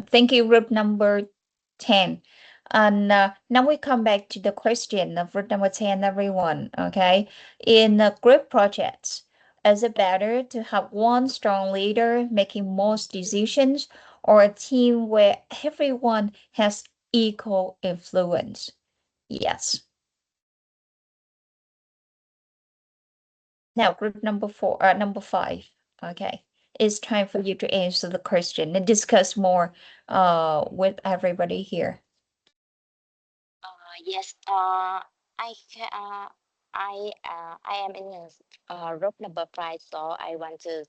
thank you, group number 10. And now we come back to the question of root number 10, everyone. Okay, in group projects, is it better to have one strong leader making most decisions, or a team where everyone has equal influence? Yes. Now, group number 5. Okay, it's time for you to answer the question and discuss more with everybody here. Yes. I am in group number 5, so I want to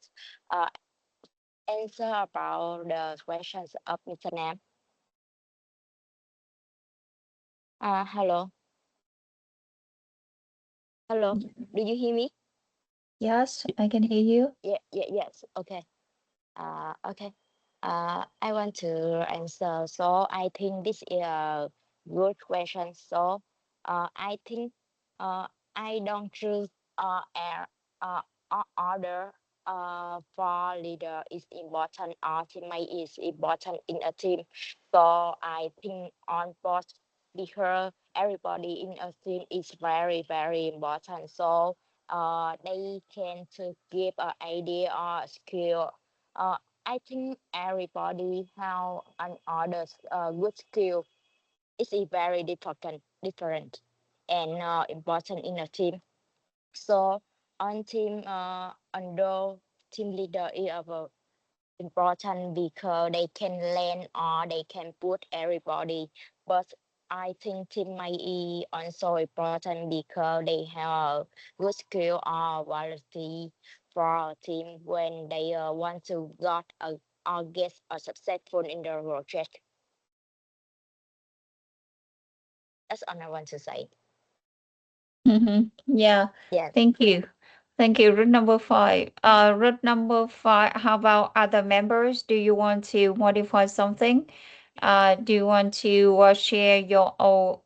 answer about the questions of Mr. Nam. Hello. Hello. Do you hear me? Yes, I can hear you. Yes. Okay. Okay. I want to answer. So I think this is a good question. So I think I don't choose order for leader is important or teammate is important in a team. So I think on both, because everybody in a team is very, very important. So they can to give an idea or skill. I think everybody have an other good skill. It's very different and important in a team. So on team, under team leader is important because they can learn or they can put everybody. But I think team might be also important because they have good skill or quality for a team when they want to got or get successful in the project. That's all I want to say. Yeah. Yes. Thank you. Thank you. Root number 5. Root number 5. How about other members? Do you want to modify something? Do you want to share your own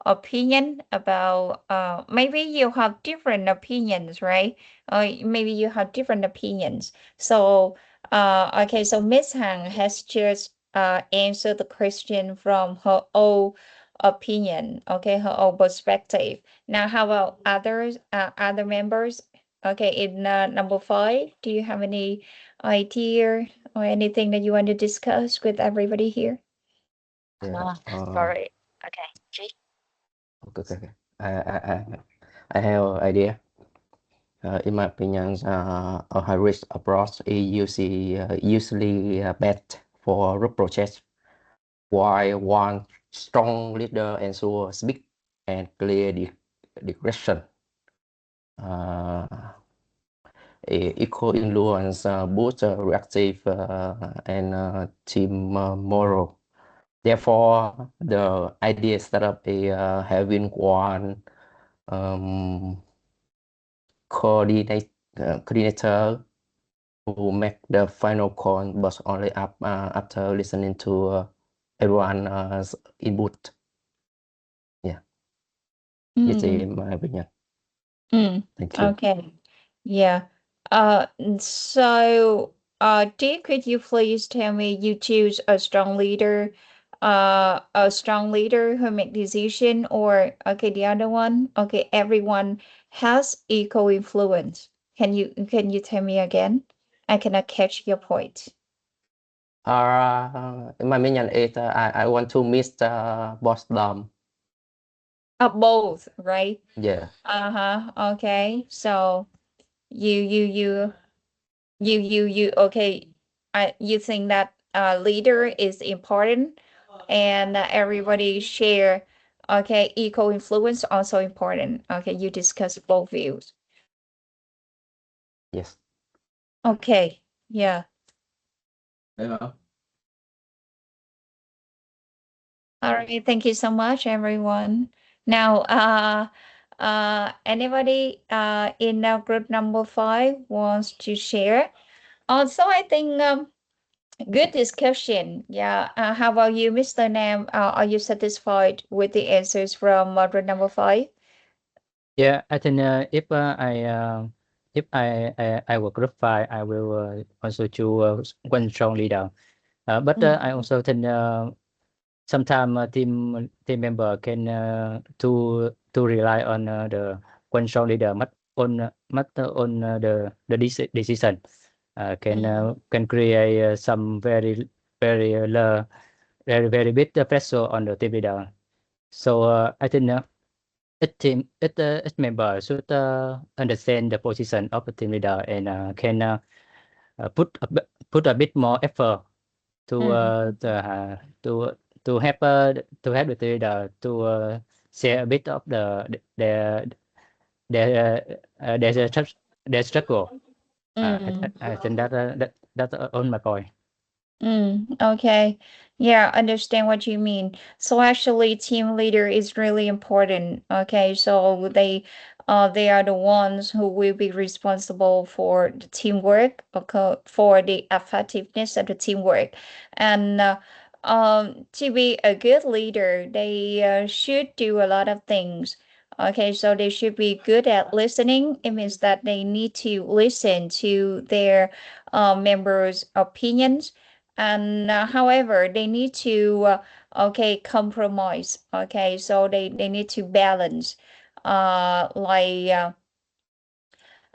opinion about? Maybe you have different opinions, right? Maybe you have different opinions. So, okay. So Miss Hằng has just answered the question from her own opinion. Okay, her own perspective. Now, how about other members? Okay, in number 5, do you have any idea or anything that you want to discuss with everybody here? Yeah. Sorry. Okay. Jake. Okay. I have an idea. In my opinion, a high risk approach is usually best for group projects, while one strong leader ensures speed and clear direction. Equal influence boosts reactive and team moral. Therefore, the idea startup is having one coordinator who make the final call, but only after listening to everyone's input. Yeah, this is my opinion. Thank you. Okay. Yeah. So, Dick, could you please tell me you choose a strong leader who make decision, or okay, the other one? Okay, everyone has equal influence. Can you tell me again? I cannot catch your point. My opinion is I want to miss both them. Both, right? Yeah. Okay. So you okay. You think that leader is important, and everybody share, okay, equal influence also important. Okay, you discuss both views. Yes. Okay. Yeah. All right. Thank you so much, everyone. Now, anybody in group number 5 wants to share? Also, I think good discussion. Yeah. How about you, Mr. Nam? Are you satisfied with the answers from group number 5? Yeah, I think if I work group 5, I will also choose one strong leader. But I also think sometimes team member can to rely on the control leader much on the decision can create some very big pressure on the team leader. So I think each member should understand the position of the team leader and can put a bit more effort to help the team leader to share a bit of their struggle. I think that's on my point. Okay. Yeah, understand what you mean. So actually, team leader is really important. Okay, so they are the ones who will be responsible for the teamwork, okay, for the effectiveness of the teamwork. And to be a good leader, they should do a lot of things. Okay, so they should be good at listening. It means that they need to listen to their members' opinions. And however, they need to compromise. Okay, so they need to balance, like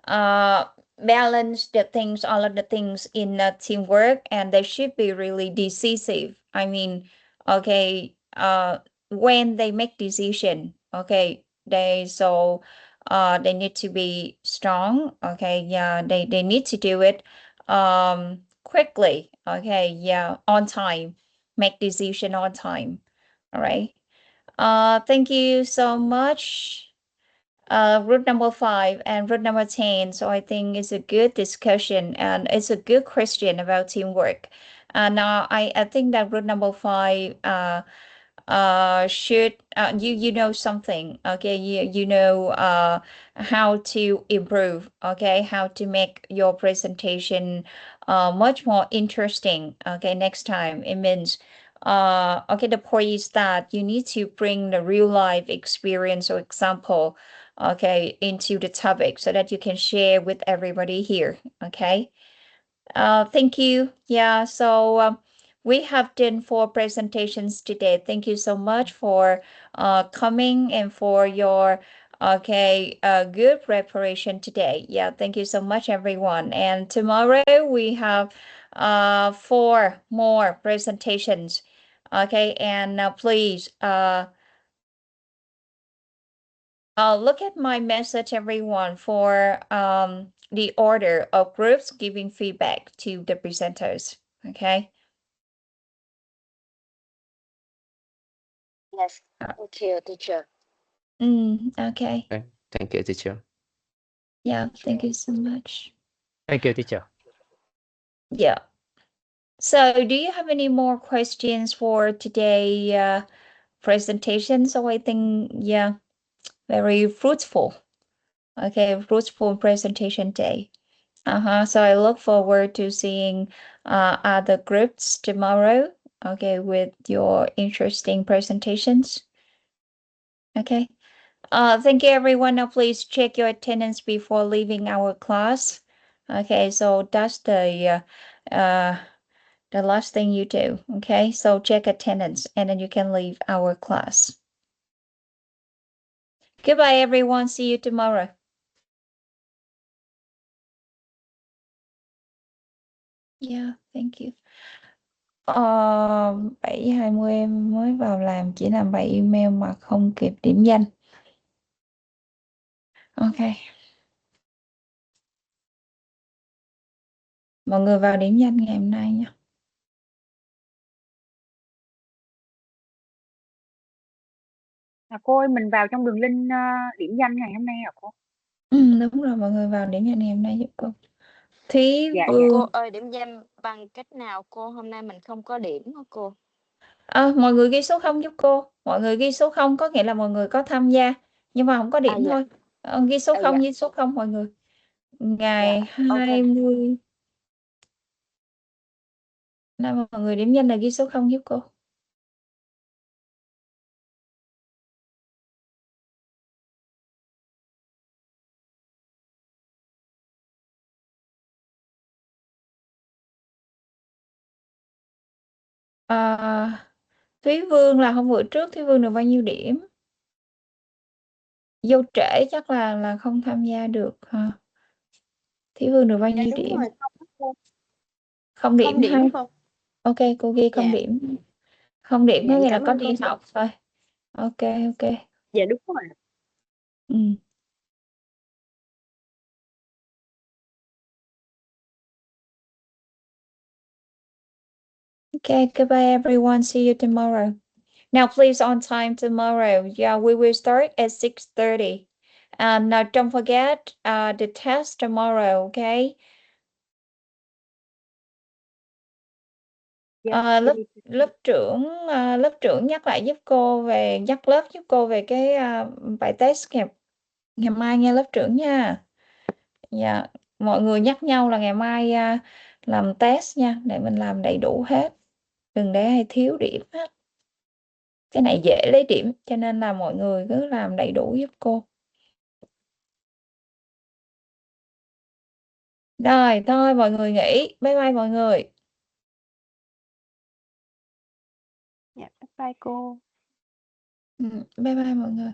balance the things, all of the things in teamwork, and they should be really decisive. I mean, okay, when they make decision, okay, they need to be strong. Okay, yeah, they need to do it quickly. Okay, yeah, on time, make decision on time. All right. Thank you so much. Route number 5 and route number 10. So I think it's a good discussion and it's a good question about teamwork. Now I think that route number 5 should you know something. Okay, you know how to improve. Okay, how to make your presentation much more interesting. Okay, next time. It means okay, the point is that you need to bring the real life experience or example, okay, into the topic so that you can share with everybody here. Okay. Thank you. Yeah, so we have done 4 presentations today. Thank you so much for coming and for your good preparation today. Yeah, thank you so much, everyone. And tomorrow we have 4 more presentations. Okay, and please look at my message, everyone, for the order of groups giving feedback to the presenters. Okay. Yes, thank you, teacher. Okay. Okay. Thank you, teacher. Yeah, thank you so much. Thank you, teacher. Yeah. So do you have any more questions for today presentation? So I think, yeah, very fruitful. Okay, fruitful presentation day. So I look forward to seeing other groups tomorrow. Okay, with your interesting presentations. Okay. Thank you, everyone. Now, please check your attendance before leaving our class. Okay, so that's the last thing you do. Okay, so check attendance and then you can leave our class. Goodbye, everyone. See you tomorrow. Yeah, thank you. 7:20 em mới vào làm, chỉ làm bài email mà không kịp điểm danh. Ok. Mọi người vào điểm danh ngày hôm nay nha. Cô ơi, mình vào trong đường link điểm danh ngày hôm nay hả cô? Đúng rồi, mọi người vào điểm danh ngày hôm nay giúp cô. Thúy Dạ, Vương. Cô ơi, điểm danh bằng cách nào cô? Hôm nay mình không có điểm hả cô? Mọi người ghi số 0 giúp cô. Mọi người ghi số 0 có nghĩa là mọi người có tham gia nhưng mà không có điểm dạ. thôi. Ghi số 0 dạ. ghi số 0 mọi người. Ngày ok. 20 là mọi người điểm danh là ghi số 0 giúp cô. Thúy Vương là hôm bữa trước Thúy Vương được bao nhiêu điểm? Vô trễ chắc là không tham gia được ha. Thúy Vương được bao Dạ nhiêu đúng điểm? rồi, không cô. Không điểm Không điểm ha. cô. Ok, cô ghi không Dạ. điểm. Không điểm Dạ có nghĩa là cảm có ơn cô. đi học thôi. Ok. Dạ đúng rồi. Ừ. Okay, goodbye everyone. See you tomorrow. Now please on time tomorrow. Yeah, we will start at 6:30. Now don't forget the test tomorrow, okay? Dạ. Lớp trưởng nhắc lại giúp cô về cái bài test ngày mai nha lớp trưởng nha. Dạ, mọi người nhắc nhau là ngày mai làm test nha, để mình làm đầy đủ hết. Đừng để ai thiếu điểm hết. Cái này dễ lấy điểm cho nên là mọi người cứ làm đầy đủ giúp cô. Rồi, thôi mọi người nghỉ. Bye bye mọi người. Dạ bye bye cô. Bye bye mọi người.